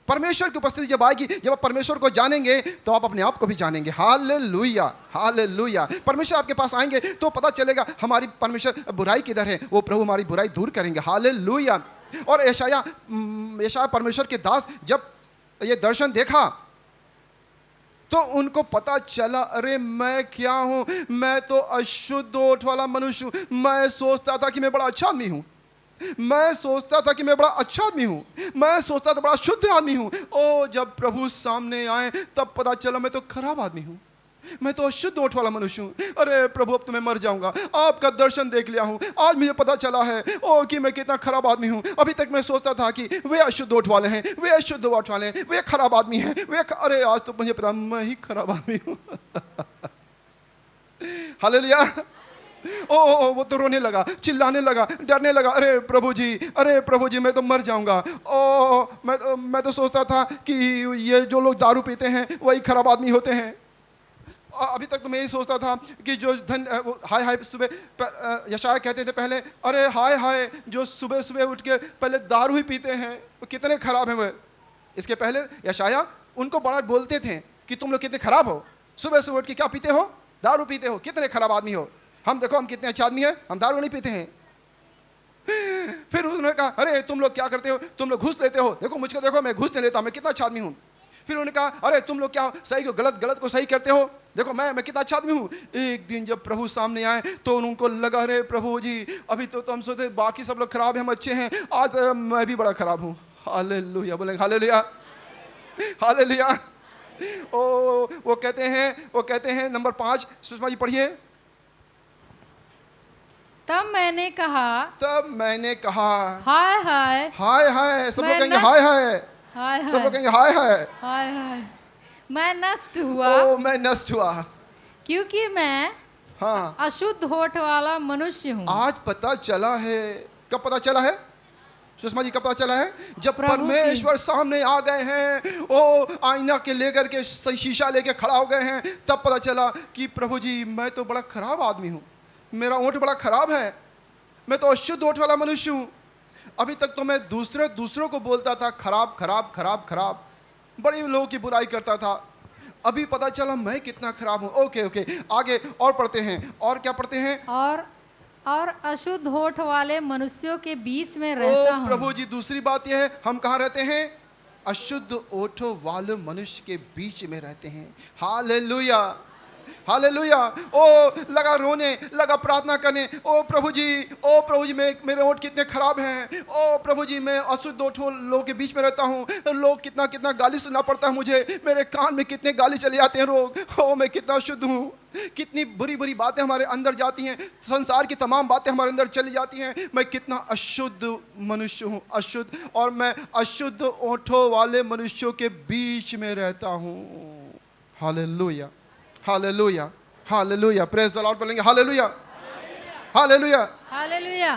Speaker 2: परमेश्वर की उपस्थिति जब आएगी, जब आप परमेश्वर को जानेंगे तो आप अपने आप को भी जानेंगे। Hallelujah, hallelujah. परमेश्वर आपके पास आएंगे तो पता चलेगा हमारी परमेश्वर बुराई किधर है, वो प्रभु हमारी बुराई दूर करेंगे। हालेलुया। और यशाया परमेश्वर के दास जब ये दर्शन देखा तो उनको पता चला, अरे मैं क्या हूं, मैं तो अशुद्ध ओठ वाला मनुष्य हूं। मैं सोचता था कि मैं बड़ा अच्छा आदमी हूं, मैं सोचता था कि मैं बड़ा अच्छा आदमी हूँ, मैं सोचता था बड़ा शुद्ध आदमी हूँ। ओ, जब प्रभु सामने आए तब पता चला मैं तो खराब आदमी हूँ, मैं तो अशुद्ध ओठ वाला मनुष्य हूँ। अरे प्रभु, अब तो मैं मर जाऊंगा। आपका दर्शन देख लिया हूँ, आज मुझे पता चला है ओ कि मैं कितना खराब आदमी हूँ। अभी तक मैं सोचता था कि वे अशुद्ध ओठ वाले हैं, वे अशुद्ध ओठ वाले हैं, वे खराब आदमी हैं, अरे आज तो मुझे पता मैं ही खराब आदमी हूँ। हालेलुया। ओ, वो तो रोने लगा, चिल्लाने लगा, डरने लगा। अरे प्रभु जी, मैं तो मर जाऊंगा। ओ, मैं तो सोचता था कि ये जो लोग दारू पीते हैं वही खराब आदमी होते हैं। अभी तक तो मैं यही सोचता था कि जो धन, हाय हाय सुबह यशाया कहते थे पहले, अरे हाय हाय, जो सुबह सुबह उठ के पहले दारू ही पीते हैं वो कितने खराब हैं। वे इसके पहले यशाया उनको बड़ा बोलते थे कि तुम लोग कितने खराब हो, सुबह सुबह उठ के क्या पीते हो, दारू पीते हो, कितने खराब आदमी हो। हम देखो हम कितने अच्छे आदमी हैं, हम दारू नहीं पीते हैं। फिर उसने कहा, अरे तुम लोग क्या करते हो, तुम लोग घूस लेते हो, देखो मुझको देखो, मैं घूस नहीं लेता, मैं कितना अच्छा आदमी हूँ। फिर उन्होंने कहा, अरे तुम लोग क्या सही को गलत, गलत को सही करते हो, देखो मैं कितना अच्छा आदमी हूँ। एक दिन जब प्रभु सामने आए तो उनको लगा, अरे प्रभु जी, अभी तो हम सोचते बाकी सब लोग खराब हैं, हम अच्छे हैं, आज मैं भी बड़ा खराब हूँ। हालेलुया बोलेंगे, हालेलुया, हालेलुया। ओ, वो कहते हैं नंबर 5, सुषमा जी पढ़िए।
Speaker 3: तब मैंने कहा हाय हाय,
Speaker 2: हाय हाय, सब लोग कहेंगे हाय हाय,
Speaker 3: हाय
Speaker 2: सब लोग कहेंगे हाय हाय,
Speaker 3: हाय हाय, मैं नष्ट हुआ,
Speaker 2: ओ मैं नष्ट हुआ।
Speaker 3: क्योंकि मैं
Speaker 2: हाँ,
Speaker 3: अशुद्ध होठ वाला मनुष्य हूँ।
Speaker 2: आज पता चला है। कब पता चला है सुषमा जी? कब पता चला है? जब
Speaker 3: प्रभु
Speaker 2: परमेश्वर सामने आ गए हैं, ओ आईना के लेकर के शीशा लेके खड़ा हो गए हैं, तब पता चला कि प्रभु जी मैं तो बड़ा खराब आदमी हूँ, मेरा ओंठ बड़ा खराब है, मैं तो अशुद्ध ओंठ वाला मनुष्य हूँ। अभी तक तो मैं दूसरों को बोलता था खराब खराब खराब खराब, बड़े लोगों की बुराई करता था। अभी पता चला मैं कितना खराब हूँ। ओके ओके, आगे और पढ़ते हैं। और क्या पढ़ते हैं?
Speaker 3: और अशुद्ध होठ वाले मनुष्यों के बीच में रहता हूँ।
Speaker 2: प्रभु जी, दूसरी बात यह है, हम कहाँ रहते हैं? अशुद्ध ओठों वाले मनुष्य के बीच में रहते हैं। Hallelujah, hallelujah. ओ लगा रोने, लगा प्रार्थना करने, ओ प्रभु जी मेरे ओठ कितने खराब हैं, ओ प्रभु जी मैं अशुद्ध ओठों लोगों के बीच में रहता हूँ, लोग कितना कितना गाली सुनना पड़ता है मुझे, मेरे कान में कितने गाली चले जाते हैं लोग, ओ मैं कितना अशुद्ध हूँ, कितनी बुरी बुरी बातें हमारे अंदर जाती हैं, संसार की तमाम बातें हमारे अंदर चली जाती हैं, मैं कितना अशुद्ध मनुष्य हूँ, अशुद्ध, और मैं अशुद्ध ओठों वाले मनुष्यों के बीच में रहता हूँ। Hallelujah, hallelujah, hallelujah. Praise the Lord बोलेंगे हालेलुया, हालेलुया,
Speaker 3: हालेलुया।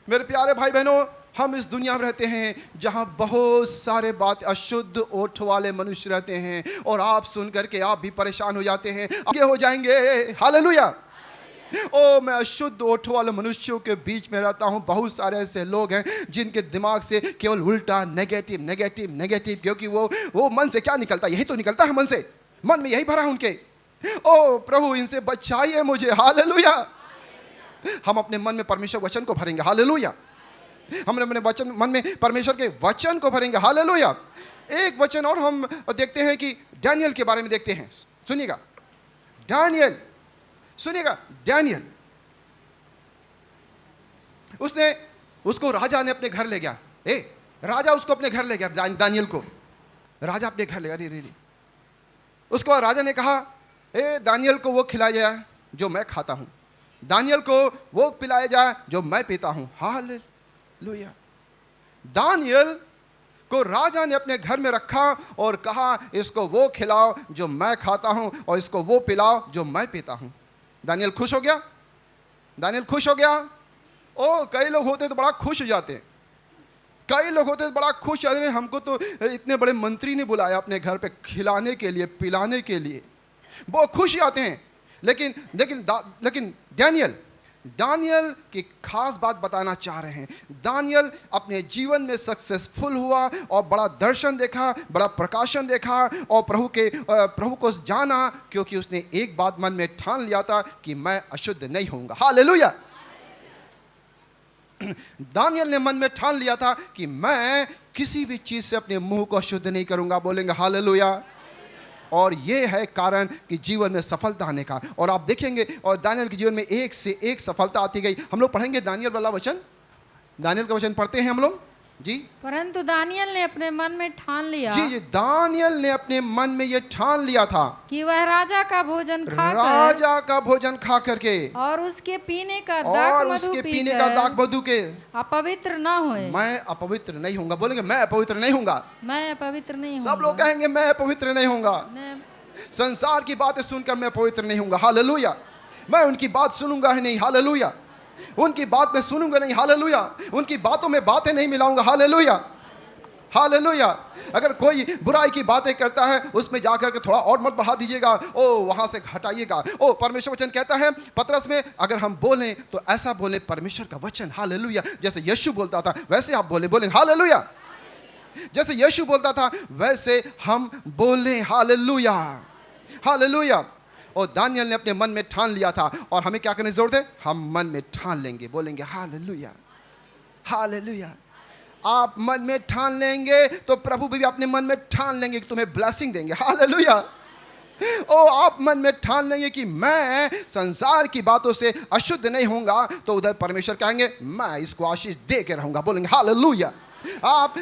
Speaker 2: मेरे प्यारे भाई बहनों, हम इस दुनिया में रहते हैं जहां बहुत सारे बात अशुद्ध ओठ वाले मनुष्य रहते हैं, और आप सुन करके आप भी परेशान हो जाते हैं, आगे हो जाएंगे। हालेलुया। ओ मैं अशुद्ध ओठ वाले मनुष्यों के बीच में रहता हूं। बहुत सारे ऐसे लोग हैं जिनके दिमाग से केवल उल्टा नेगेटिव नेगेटिव नेगेटिव, क्योंकि वो मन से क्या निकलता है? यही तो निकलता है मन से, मन में यही भरा है उनके। ओ प्रभु इनसे बचाइए मुझे। हालेलुया। हम अपने मन में परमेश्वर वचन को भरेंगे। हालेलुया। हम अपने वचन मन में परमेश्वर के वचन को भरेंगे। हालेलुया। एक वचन और हम देखते हैं कि डैनियल के बारे में देखते हैं। सुनिएगा, डैनियल, सुनिएगा, डैनियल, उसको राजा ने अपने घर ले गया। राजा उसको अपने घर ले गया, दानियल को राजा अपने घर ले गया। उसके बाद राजा ने कहा, दानियल को वो खिलाया जाए जो मैं खाता हूं, दानियल को वो पिलाया जाए जो मैं पीता हूं। हालेलुया। दानियल को राजा ने अपने घर में रखा और कहा, इसको वो खिलाओ जो मैं खाता हूं, और इसको वो पिलाओ जो मैं पीता हूं। दानियल खुश हो गया, दानियल खुश हो गया। ओ कई लोग होते तो बड़ा खुश हो जाते हैं, कई लोग होते तो बड़ा खुश हो जाते हैं, हमको तो इतने बड़े मंत्री ने बुलाया अपने घर पे खिलाने के लिए, पिलाने के लिए, वो खुश आते हैं। लेकिन दानियल की खास बात बताना चाह रहे हैं। दानियल अपने जीवन में सक्सेसफुल हुआ और बड़ा दर्शन देखा, बड़ा प्रकाशन देखा, और प्रभु को जाना, क्योंकि उसने एक बात मन में ठान लिया था कि मैं अशुद्ध नहीं होऊंगा। हालेलुया। दानियल ने मन में ठान लिया था कि मैं किसी भी चीज से अपने मुंह को अशुद्ध नहीं करूंगा। बोलेंगे हालेलुया। और ये है कारण कि जीवन में सफलता आने का। और आप देखेंगे, और दानियल के जीवन में एक से एक सफलता आती गई। हम लोग पढ़ेंगे दानियल वाला वचन, दानियल का वचन पढ़ते हैं हम लोग जी।
Speaker 3: परंतु दानियल ने अपने मन में ठान लिया,
Speaker 2: जी, दानियल ने अपने मन में ये ठान लिया था
Speaker 3: कि वह राजा का भोजन खा
Speaker 2: करके
Speaker 3: और उसके पीने का
Speaker 2: दाख मधु के
Speaker 3: अपवित्र ना होए।
Speaker 2: मैं अपवित्र नहीं होऊंगा। बोलेंगे मैं अपवित्र नहीं होऊंगा।
Speaker 3: मैं अपवित्र नहीं होऊंगा।
Speaker 2: सब लोग कहेंगे मैं अपवित्र नहीं होऊंगा। संसार की बातें सुनकर मैं पवित्र नहीं होऊंगा। हालेलुया। मैं उनकी बात सुनूंगा ही नहीं। हालेलुया। उनकी बात में सुनूंगा नहीं। हालेलुया। उनकी बातों में बातें नहीं मिलाऊंगा। Hallelujah, hallelujah. अगर कोई बुराई की बातें करता है, उसमें जाकर के थोड़ा और मत बढ़ा दीजिएगा, ओ वहां से हटाइएगा। ओ परमेश्वर वचन कहता है पतरस में, अगर हम बोलें तो ऐसा बोले परमेश्वर का वचन। हालेलुया। जैसे यीशु बोलता था वैसे आप बोले हालेलुया। जैसे यीशु बोलता था वैसे हम बोले। Hallelujah, hallelujah. और दानियल ने अपने मन में ठान लिया था, और हमें क्या करने की जरूरत है? हम मन में ठान लेंगे। बोलेंगे हालेलुया, हालेलुया। आप मन में ठान लेंगे तो प्रभु भी अपने मन में ठान लेंगे कि तुम्हें ब्लेसिंग देंगे। हालेलुया। ओ आप मन में ठान लेंगे कि मैं संसार की बातों से अशुद्ध नहीं होऊंगा, तो उधर परमेश्वर कहेंगे मैं इसको आशीष दे के रहूंगा। बोलेंगे हालेलुया। आप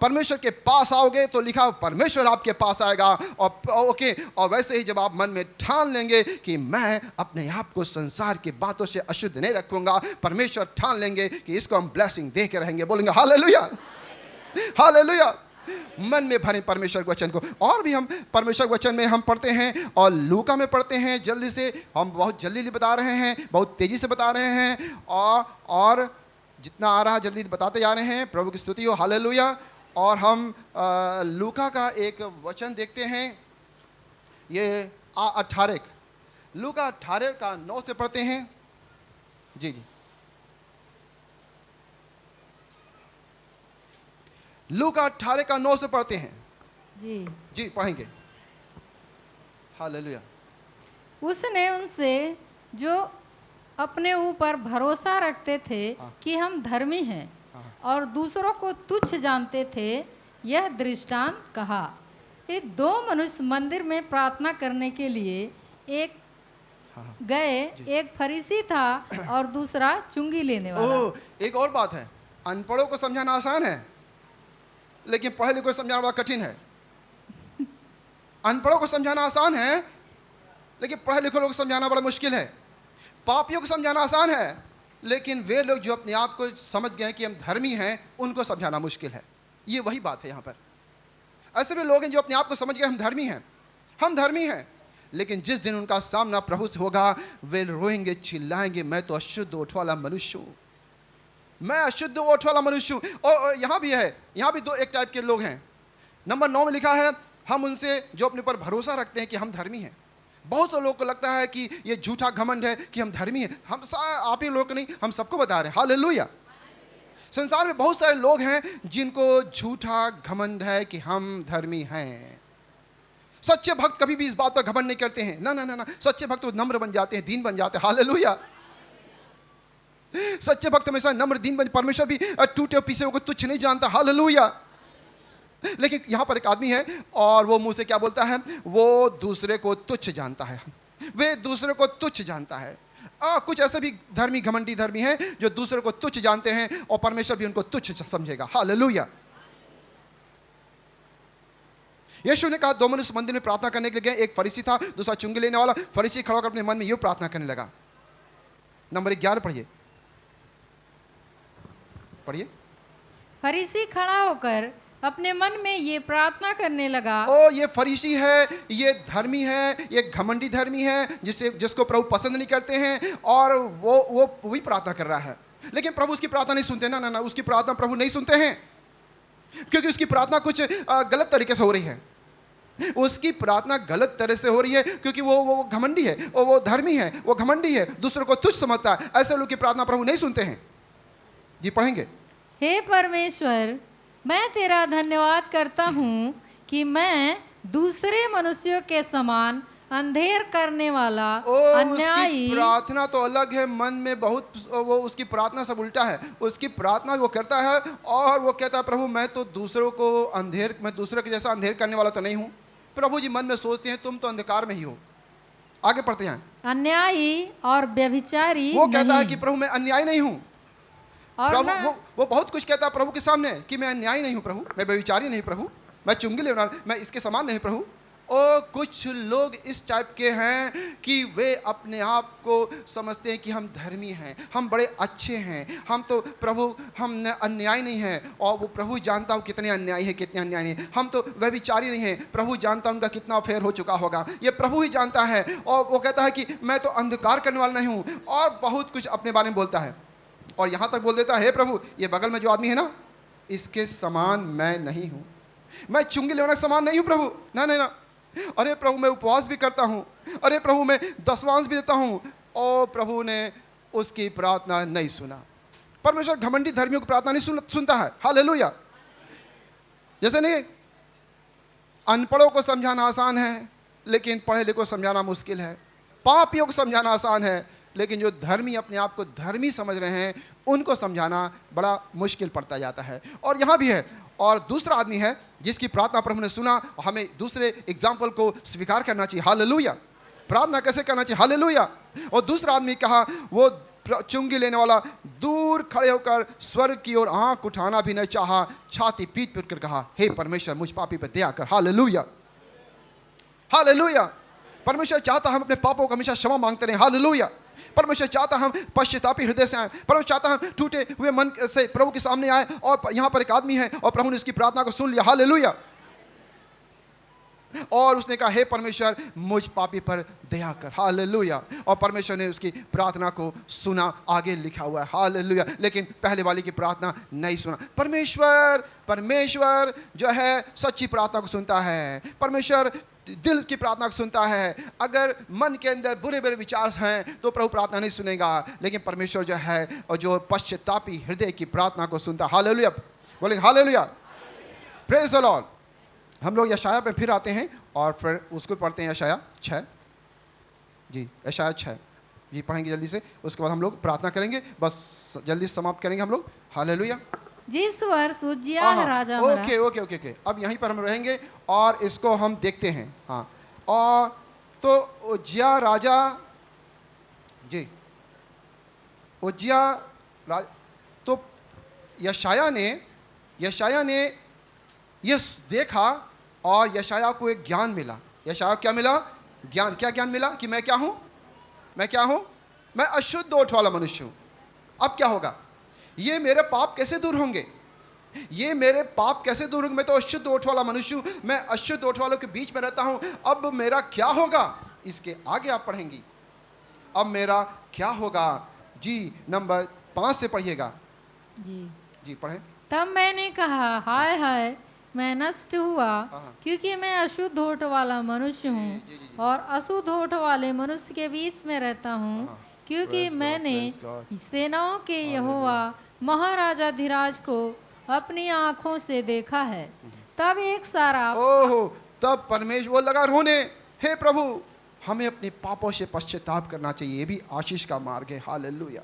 Speaker 2: परमेश्वर के पास आओगे तो लिखा परमेश्वर आपके पास आएगा। और ओके, और वैसे ही जब आप मन में ठान लेंगे कि मैं अपने आप को संसार की बातों से अशुद्ध नहीं रखूंगा, परमेश्वर ठान लेंगे कि इसको हम ब्लेसिंग दे के रहेंगे। बोलेंगे हालेलुया, हालेलुया। मन में भरें परमेश्वर के वचन को। और भी हम परमेश्वर के वचन में हम पढ़ते हैं और लूका में पढ़ते हैं। जल्दी से हम बहुत जल्दी बता रहे हैं, बहुत तेज़ी से बता रहे हैं और जितना आ रहा है जल्दी बताते जा रहे हैं। प्रभु की स्तुति हो, हालेलुया। और हम लूका का एक वचन देखते हैं, ये 18 लूका 18 का 9 से पढ़ते हैं। जी जी, लूका 18 का 9 से पढ़ते हैं।
Speaker 3: जी
Speaker 2: जी पढ़ेंगे, हालेलुया।
Speaker 3: उसने उनसे जो अपने ऊपर भरोसा रखते थे कि हम धर्मी हैं और दूसरों को तुच्छ जानते थे, यह दृष्टांत कहा। ये दो मनुष्य मंदिर में प्रार्थना करने के लिए एक गए, एक फरीसी था और दूसरा चुंगी लेने वाला।
Speaker 2: एक और बात है, अनपढ़ों को समझाना आसान है लेकिन पढ़े लिखे को समझाना बड़ा कठिन है। अनपढ़ों को समझाना आसान है लेकिन पढ़े लिखे लोगों को समझाना बड़ा मुश्किल है। पापियों को समझाना आसान है लेकिन वे लोग जो अपने आप को समझ गए कि हम धर्मी हैं, उनको समझाना मुश्किल है। ये वही बात है यहाँ पर। ऐसे भी लोग हैं जो अपने आप को समझ गए हम धर्मी हैं, लेकिन जिस दिन उनका सामना प्रभु से होगा, वे रोएंगे, चिल्लाएंगे, मैं तो अशुद्ध ओठ वाला मनुष्य हूँ, मैं अशुद्ध ओठ वाला मनुष्य हूँ। और यहाँ भी है, यहाँ भी दो एक टाइप के लोग हैं। नंबर 9 में लिखा है, हम उनसे जो अपने पर भरोसा रखते हैं कि हम धर्मी हैं। बहुत से लोगों को लगता है कि ये झूठा घमंड है कि हम धर्मी हैं। हम आप ही लोग नहीं, हम सबको बता रहे हैं, हालेलुया। संसार में बहुत सारे लोग हैं जिनको झूठा घमंड है कि हम धर्मी हैं। सच्चे भक्त कभी भी इस बात पर घमंड नहीं करते हैं, ना ना ना ना। सच्चे भक्त तो नम्र बन जाते हैं, दीन बन जाते हैं, हालेलुया। सच्चे भक्त हमेशा नम्र दीन बन, परमेश्वर भी टूटे पीसे को तुच्छ नहीं जानता, हालेलुया। लेकिन यहां पर एक आदमी है और वो मुंह से क्या बोलता है, वो दूसरे को तुच्छ जानता है, वे दूसरे को तुच्छ जानता है। कुछ ऐसे भी धर्मी घमंडी धर्मी हैं जो दूसरे को तुच्छ जानते हैं और परमेश्वर भी उनको तुच्छ समझेगा, हालेलुया। यीशु ने कहा, 2 मनुष्य मंदिर में प्रार्थना करने के लिए गए, एक फरीसी था, दूसरा चुंगी लेने वाला। फरीसी खड़ा होकर अपने मन में यूं प्रार्थना करने लगा। नंबर 11 पढ़िए।
Speaker 3: फरीसी खड़ा होकर अपने मन में ये प्रार्थना करने लगा,
Speaker 2: ओ ये फरीसी है, ये धर्मी है, ये घमंडी धर्मी है जिसको प्रभु पसंद नहीं करते हैं, और वो वही प्रार्थना कर रहा है। लेकिन प्रभु उसकी प्रार्थना नहीं सुनते, ना ना ना, उसकी प्रार्थना प्रभु नहीं सुनते हैं, क्योंकि उसकी प्रार्थना कुछ गलत तरीके से हो रही है। उसकी प्रार्थना गलत तरह से हो रही है क्योंकि वो घमंडी है, वो धर्मी है, वो घमंडी है, दूसरों को तुच्छ समझता है। ऐसे लोग की प्रार्थना प्रभु नहीं सुनते हैं। जी पढ़ेंगे।
Speaker 3: हे परमेश्वर, मैं तेरा धन्यवाद करता हूँ कि मैं दूसरे मनुष्यों के समान अंधेर करने वाला अन्यायी।
Speaker 2: उसकी प्रार्थना तो अलग है, मन में बहुत, वो उसकी प्रार्थना सब उल्टा है। उसकी प्रार्थना वो करता है और वो कहता है, प्रभु मैं तो दूसरों को मैं दूसरे के जैसा अंधेर करने वाला तो नहीं हूँ। प्रभु जी मन में सोचते हैं तुम तो अंधकार में ही हो। आगे पढ़ते हैं।
Speaker 3: अन्यायी और व्यभिचारी
Speaker 2: वो कहता है कि प्रभु मैं अन्याय नहीं हूँ।
Speaker 3: और
Speaker 2: प्रभु वो बहुत कुछ कहता है प्रभु के सामने कि मैं अन्यायी नहीं हूँ प्रभु, मैं व्यभिचारी नहीं प्रभु, मैं चुंगी लेने वाला, मैं इसके समान नहीं प्रभु। और कुछ लोग इस टाइप के हैं कि वे अपने आप को समझते हैं कि हम धर्मी हैं, हम बड़े अच्छे हैं, हम तो प्रभु हम अन्याय नहीं हैं। और वो प्रभु जानता हूँ कितने अन्याय है, कितने अन्याय नहीं। हम तो व्यभिचारी नहीं हैं, प्रभु जानता उनका कितना अफेयर हो चुका होगा, ये प्रभु ही जानता है। और वो कहता है कि मैं तो अंधकार करने वाला नहीं हूँ, और बहुत कुछ अपने बारे में बोलता है। और यहाँ तक बोल देता है, हे प्रभु ये बगल में जो आदमी है ना, इसके समान मैं नहीं हूँ, मैं चुंगी लेने के समान नहीं हूँ प्रभु, ना ना ना। अरे प्रभु मैं उपवास भी करता हूँ, अरे प्रभु मैं दशवांश भी देता हूँ। और प्रभु ने उसकी प्रार्थना नहीं सुना। परमेश्वर घमंडी धर्मियों की प्रार्थना नहीं सुनता है, हालेलुया। जैसे नहीं, अनपढ़ों को समझाना आसान है लेकिन पढ़े लिखों को समझाना मुश्किल है। पापियों को समझाना आसान है लेकिन जो धर्मी अपने आप को धर्मी समझ रहे हैं उनको समझाना बड़ा मुश्किल पड़ता जाता है। और यहाँ भी है, और दूसरा आदमी है जिसकी प्रार्थना प्रभु ने सुना। हमें दूसरे एग्जाम्पल को स्वीकार करना चाहिए, हालेलुया। प्रार्थना कैसे करना चाहिए, हालेलुया। और दूसरा आदमी कहा, वो चुंगी लेने वाला दूर खड़े होकर स्वर्ग की ओर आंख उठाना भी नहीं चाहा, छाती पीट पीट कर कहा, हे परमेश्वर मुझ पापी पर दया कर, हालेलुया हालेलुया। परमेश्वर चाहता हम अपने पापों को हमेशा क्षमा मांगते रहे, हालेलुया। परमेश्वर चाहता हम पश्चातापी हृदय से आए। परमेश्वर चाहता हम टूटे हुए मन से प्रभु के सामने आए। और यहाँ पर एक आदमी है और प्रभु ने इसकी प्रार्थना को सुन लिया, हालेलुया। और उसने कहा, हे परमेश्वर मुझ पापी पर दया कर, हालेलुया। और परमेश्वर ने उसकी प्रार्थना को सुना, आगे लिखा हुआ है, हालेलुया। लेकिन पहले वाली की प्रार्थना नहीं सुना। परमेश्वर जो है सच्ची प्रार्थना को सुनता है। परमेश्वर दिल की प्रार्थना को सुनता है। अगर मन के अंदर बुरे बुरे विचार हैं तो प्रभु प्रार्थना नहीं सुनेगा। लेकिन परमेश्वर जो है और जो पश्चातापी हृदय की प्रार्थना को सुनता है, हालेलुया। बोलेंगे हालेलुया, प्रेज द लॉर्ड। हम लोग यशाया पे फिर आते हैं और फिर उसको पढ़ते हैं, यशाया 6 जी, यशाया 6 जी पढ़ेंगे जल्दी से। उसके बाद हम लोग प्रार्थना करेंगे, बस जल्दी समाप्त करेंगे हम लोग, हालेलुया।
Speaker 3: जिस वर्ष उज्जियाह राजा मरा।
Speaker 2: ओके। अब यहीं पर हम रहेंगे और इसको हम देखते हैं। हाँ, और तो उज्जियाह राजा जी, उज्जियाह राजा, तो यशाया ने ये देखा और यशाया को एक ज्ञान मिला। यशाया क्या मिला? ज्ञान। क्या ज्ञान मिला? कि मैं क्या हूँ? मैं अशुद्ध ओठ वाला मनुष्य हूँ। अब क्या होगा? ये मेरे पाप कैसे दूर होंगे? मैं तो अशुद्ध ओठ वाला मनुष्य हूँ, मैं अशुद्ध ओठ वालों के बीच में रहता हूँ। अब मेरा क्या होगा? इसके आगे आप पढ़ेंगी, अब मेरा क्या होगा जी। नंबर 5 से पढ़िएगा जी पढ़ें।
Speaker 3: तब मैंने कहा, हाय हाय मैं नष्ट हुआ, क्योंकि मैं अशुद्ध होठ वाला मनुष्य हूँ और अशुद्ध होठ वाले मनुष्य के बीच में रहता हूँ, क्योंकि मैंने सेनाओं के यहोवा महाराजा धीराज को अपनी आंखों से देखा है। तब एक सारा
Speaker 2: तब परमेश्वर वो लगा रोने, हे प्रभु हमें अपने पापों से पश्चाताप करना चाहिए, ये भी आशीष का मार्ग है, हालेलुया।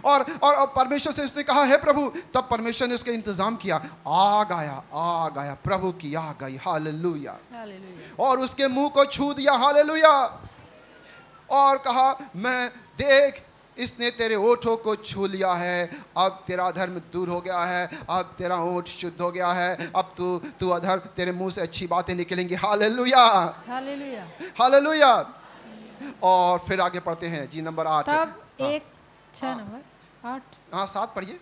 Speaker 2: और परमेश्वर से उसने कहा, हे प्रभु, तब परमेश्वर ने उसका इंतजाम किया। आग आया, प्रभु की आग आई, हालेलुया। और उसके मुंह को छू दिया, हालेलुया। और कहा, मैं देख इसने तेरे ओठों को छू लिया है, अब तेरा धर्म दूर हो गया है, अब तेरा ओठ शुद्ध हो गया है, अब तू अधर्म, तेरे मुंह से अच्छी बातें निकलेंगी, हालेलुया, हालेलुया, हालेलुया। और फिर आगे पढ़ते हैं जी, नंबर 8।
Speaker 3: तब एक 6 नंबर 8,
Speaker 2: हाँ 7 पढ़िए।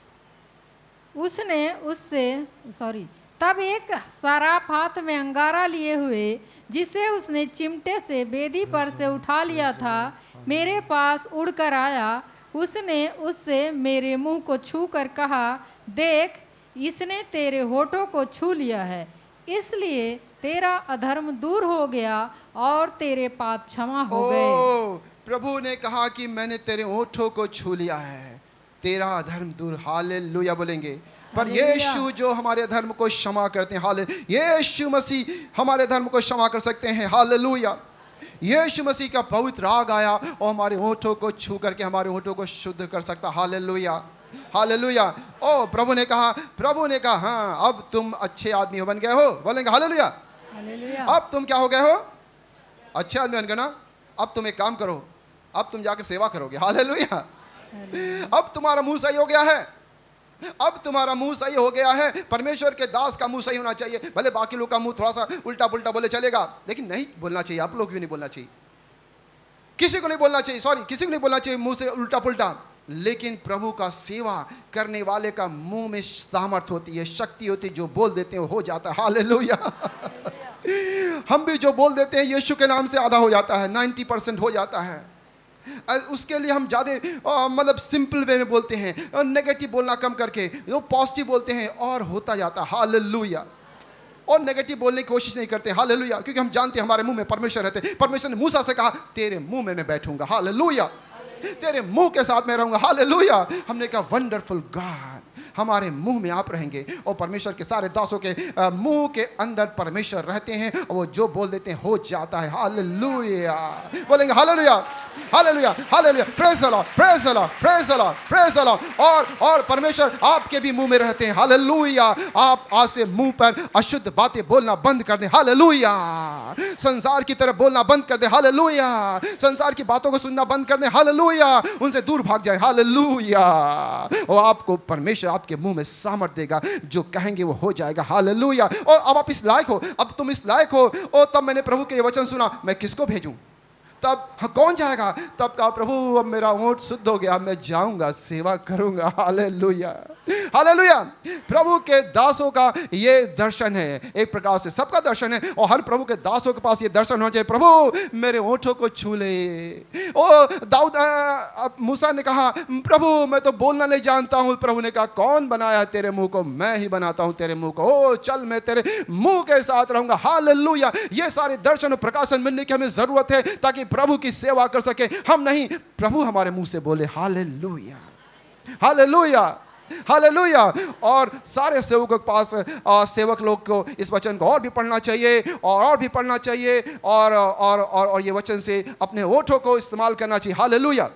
Speaker 3: तब एक सराफ हाथ में अंगारा लिए हुए, जिसे उसने चिमटे से बेदी पर से उठा लिया था, मेरे पास उड़कर आया। उसने उससे मेरे मुंह को छू कर कहा, देख इसने तेरे होठों को छू लिया है, इसलिए तेरा अधर्म दूर हो गया और तेरे पाप क्षमा हो गए।
Speaker 2: प्रभु ने कहा कि मैंने तेरे होठों को छू लिया है, तेरा अधर्म दूर, हालेलुया बोलेंगे। पर यीशु जो हमारे धर्म को क्षमा करते हैं, हालेलुया, यीशु मसीह हमारे धर्म को क्षमा कर सकते हैं, हालेलुया। यीशु मसीह का पवित्र राग आया और हमारे होठों को छू करके हमारे होठों को शुद्ध कर सकता, हालेलुया, हालेलुया। ओ प्रभु ने कहा हाँ अब तुम अच्छे आदमी बन गए हो, बोलेंगे हालेलुया, हालेलुया। अब तुम क्या हो गए हो? अच्छे आदमी बन गए ना। अब तुम एक काम करो, अब तुम जाकर सेवा करोगे, हालेलुया। अब तुम्हारा मुंह सही हो गया है, अब तुम्हारा मुंह सही हो गया है। परमेश्वर के दास का मुंह सही होना चाहिए। भले बाकी लोग का मुंह थोड़ा सा उल्टा पुल्टा बोले चलेगा, लेकिन नहीं बोलना चाहिए। आप लोग भी नहीं बोलना चाहिए, किसी को नहीं बोलना चाहिए, किसी को नहीं बोलना चाहिए मुंह से उल्टा पुल्टा। लेकिन प्रभु का सेवा करने वाले का मुंह में सामर्थ होती है, शक्ति होती है, जो बोल देते हैं हो जाता है, हालेलुया। हम भी जो बोल देते हैं यीशु के नाम से आधा हो जाता है, 90% हो जाता है। उसके लिए हम ज़्यादा मतलब सिंपल वे में बोलते हैं, नेगेटिव बोलना कम करके वो पॉजिटिव बोलते हैं और होता जाता है, हालेलुया। और नेगेटिव बोलने की कोशिश नहीं करते, हालेलुया, क्योंकि हम जानते हैं हमारे मुंह में परमेश्वर रहते। परमेश्वर ने मूसा से कहा, तेरे मुंह में मैं बैठूंगा, हालेलुया, तेरे मुंह के साथ मैं रहूंगा, हालेलुया। हमने कहा वंडरफुल गॉड, हमारे मुंह में आप रहेंगे। और परमेश्वर के सारे दासों के मुंह के अंदर परमेश्वर रहते हैं और वो जो बोल देते हैं हो जाता है, हालेलुया। बोलेंगे hallelujah, hallelujah, hallelujah, praise the Lord, praise the Lord, praise the Lord, praise the Lord. और परमेश्वर आपके भी मुंह में रहते हैं, हालेलुया। आप आज से मुंह पर अशुद्ध बातें बोलना बंद कर दें, हालेलुया। संसार की तरफ बोलना बंद कर दें, हालेलुया। संसार की बातों को सुनना बंद कर दें, हालेलुया। उनसे दूर भाग जाए, हालेलुया। और आपको परमेश्वर आपके मुंह में सामर्थ देगा, जो कहेंगे वो हो जाएगा, हालेलुया। और अब आप इस लायक हो, अब तुम इस लायक हो। और तब मैंने प्रभु के ये वचन सुना, मैं किसको भेजूं? तब कौन जाएगा? तब कहा प्रभु अब मेरा ऊँट शुद्ध हो गया, मैं जाऊंगा, सेवा करूंगा। Hallelujah, hallelujah. प्रभु के दासों का ये दर्शन है, एक प्रकार से सबका दर्शन है, और हर प्रभु के दासों के पास ये दर्शन होना चाहिए, प्रभु मेरे ओंठों को छू ले। ओ दाऊद मूसा ने कहा प्रभु मैं तो बोलना नहीं जानता हूं। प्रभु ने कहा कौन बनाया तेरे मुंह को? मैं ही बनाता हूं तेरे मुंह को। ओ चल मैं तेरे मुंह के साथ रहूंगा। हालेलुया। ये सारे दर्शन और प्रकाशन मिलने की हमें जरूरत है ताकि प्रभु की सेवा कर सके। हम नहीं, प्रभु हमारे मुंह से बोले। Hallelujah, hallelujah, hallelujah. और सारे सेवकों के पास सेवक लोग को इस वचन को और भी पढ़ना चाहिए और भी पढ़ना चाहिए और ये वचन से अपने ओठों को इस्तेमाल करना चाहिए। हालेलुया।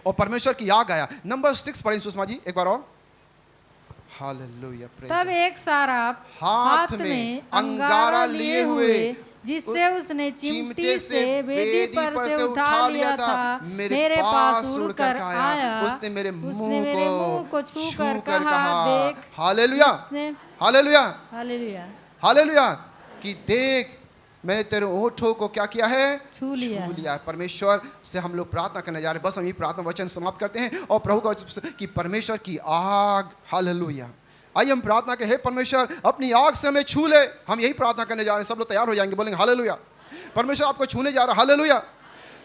Speaker 2: और परमेश्वर की याद आया। नंबर 6 पढ़ें सुषमा जी एक बार और। हालेलुया।
Speaker 3: तब एक साराप हाथ में अंगारा लिए हुए, जिससे उसने चिमटी से वेदी पर से उठा लिया था, मेरे पास उड़कर आया।
Speaker 2: उसने मेरे
Speaker 3: मुंह को छू कर कहा देख।
Speaker 2: Hallelujah, hallelujah,
Speaker 3: hallelujah,
Speaker 2: hallelujah. कि देख मैंने तेरे ओठों को क्या किया है?
Speaker 3: छू लिया।
Speaker 2: परमेश्वर से हम लोग प्रार्थना करने जा रहे हैं। बस हम ये प्रार्थना वचन समाप्त करते हैं और प्रभु का कि परमेश्वर की आग। हालेलुया। आइए हम प्रार्थना करें, हे परमेश्वर अपनी आग से हमें छू ले। हम यही प्रार्थना करने जा रहे हैं। सब लोग तैयार हो जाएंगे, बोलेंगे हालेलुया। परमेश्वर आपको छूने जा रहा है। हालेलुया।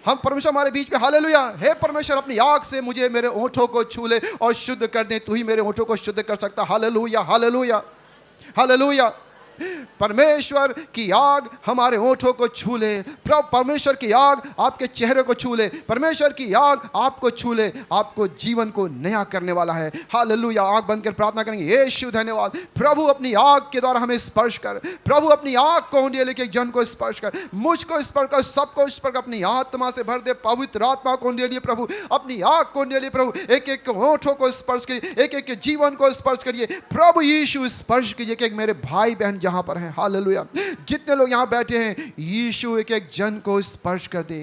Speaker 2: हम परमेश्वर हमारे बीच में। हालेलुया। हे परमेश्वर अपनी आग से मुझे मेरे ओठों को छू ले और शुद्ध कर दे। तू ही मेरे ओठों को शुद्ध कर सकता। Hallelujah, hallelujah, hallelujah. परमेश्वर की आग हमारे ओठों को छू ले। परमेश्वर की आग आपके चेहरे को छू ले। परमेश्वर की आग आपको छू ले। आपको जीवन को नया करने वाला है। हालेलुया। आग बंद कर प्रार्थना करेंगे। यीशु धन्यवाद। प्रभु अपनी आग के द्वारा हमें स्पर्श कर। प्रभु अपनी आग को होंडे लेके जन को स्पर्श कर, मुझको स्पर्श कर, सबको स्पर्श कर। अपनी आत्मा से भर दे। पवित्र आत्मा को होंडे लिए प्रभु, अपनी आग को होंडे लिए प्रभु। एक एक ओठों को स्पर्श करिए, एक एक जीवन को स्पर्श करिए। प्रभु यीशु स्पर्श कीजिए। एक मेरे भाई बहन जहां पर हैं, हालेलुया, जितने लोग यहां बैठे हैं, यीशु एक एक जन को स्पर्श कर दे।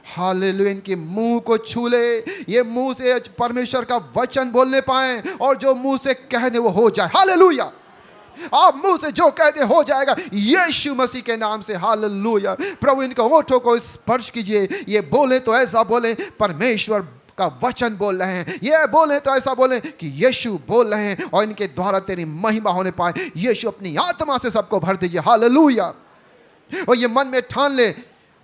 Speaker 2: हालेलुया। इनके मुंह को छू ले। ये मुंह से परमेश्वर का वचन बोलने पाए और जो मुंह से कह दे वो हो जाए। हालेलुया। आप मुंह से जो कहते हो जाएगा यीशु मसीह के नाम से। हालेलुया। प्रभु इनके ओठों को स्पर्श कीजिए। ये बोले तो ऐसा बोले परमेश्वर का वचन बोल रहे हैं। ये बोले तो ऐसा बोले कि यीशु बोल रहे हैं और इनके द्वारा तेरी महिमा होने पाए। यीशु अपनी आत्मा से सबको भर दीजिए। हालेलुया। और ये मन में ठान ले,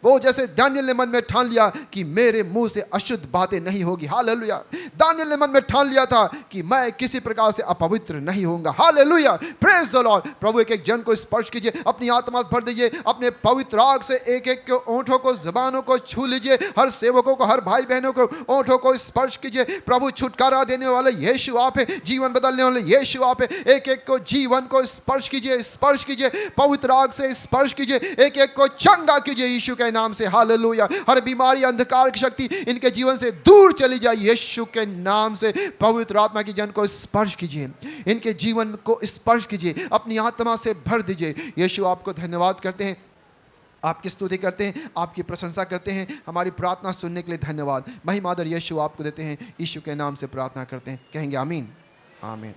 Speaker 2: वो जैसे दानियल ने मन में ठान लिया कि मेरे मुंह से अशुद्ध बातें नहीं होगी। हालेलुया। दानियल ने मन में ठान लिया था कि मैं किसी प्रकार से अपवित्र नहीं होऊंगा। हालेलुया। Praise the Lord. प्रभु एक एक जन को स्पर्श कीजिए, अपनी आत्मा से भर दीजिए। अपने पवित्र आग से एक एक के ओंठों को, जबानों को छू लीजिए। हर सेवकों को, हर भाई बहनों को ओंठों को स्पर्श कीजिए। प्रभु छुटकारा देने वाले यीशु आप है, जीवन बदलने वाले यीशु आप है। एक एक को जीवन को स्पर्श कीजिए, स्पर्श कीजिए। पवित्र आग से स्पर्श कीजिए। एक एक को चंगा कीजिए यीशु के नाम से। हालेलुया। हर बीमारी, अंधकार की शक्ति इनके जीवन से दूर चली जाए यीशु के नाम से। पवित्र आत्मा की जन को स्पर्श कीजिए, इनके जीवन को स्पर्श कीजिए, अपनी आत्मा से भर दीजिए। यीशु आपको धन्यवाद करते हैं, आपकी स्तुति करते हैं, आपकी प्रशंसा करते हैं। हमारी प्रार्थना सुनने के लिए धन्यवाद। महिमा आदर यीशु आपको देते हैं। यीशु के नाम से प्रार्थना करते हैं। कहेंगे आमीन, आमीन।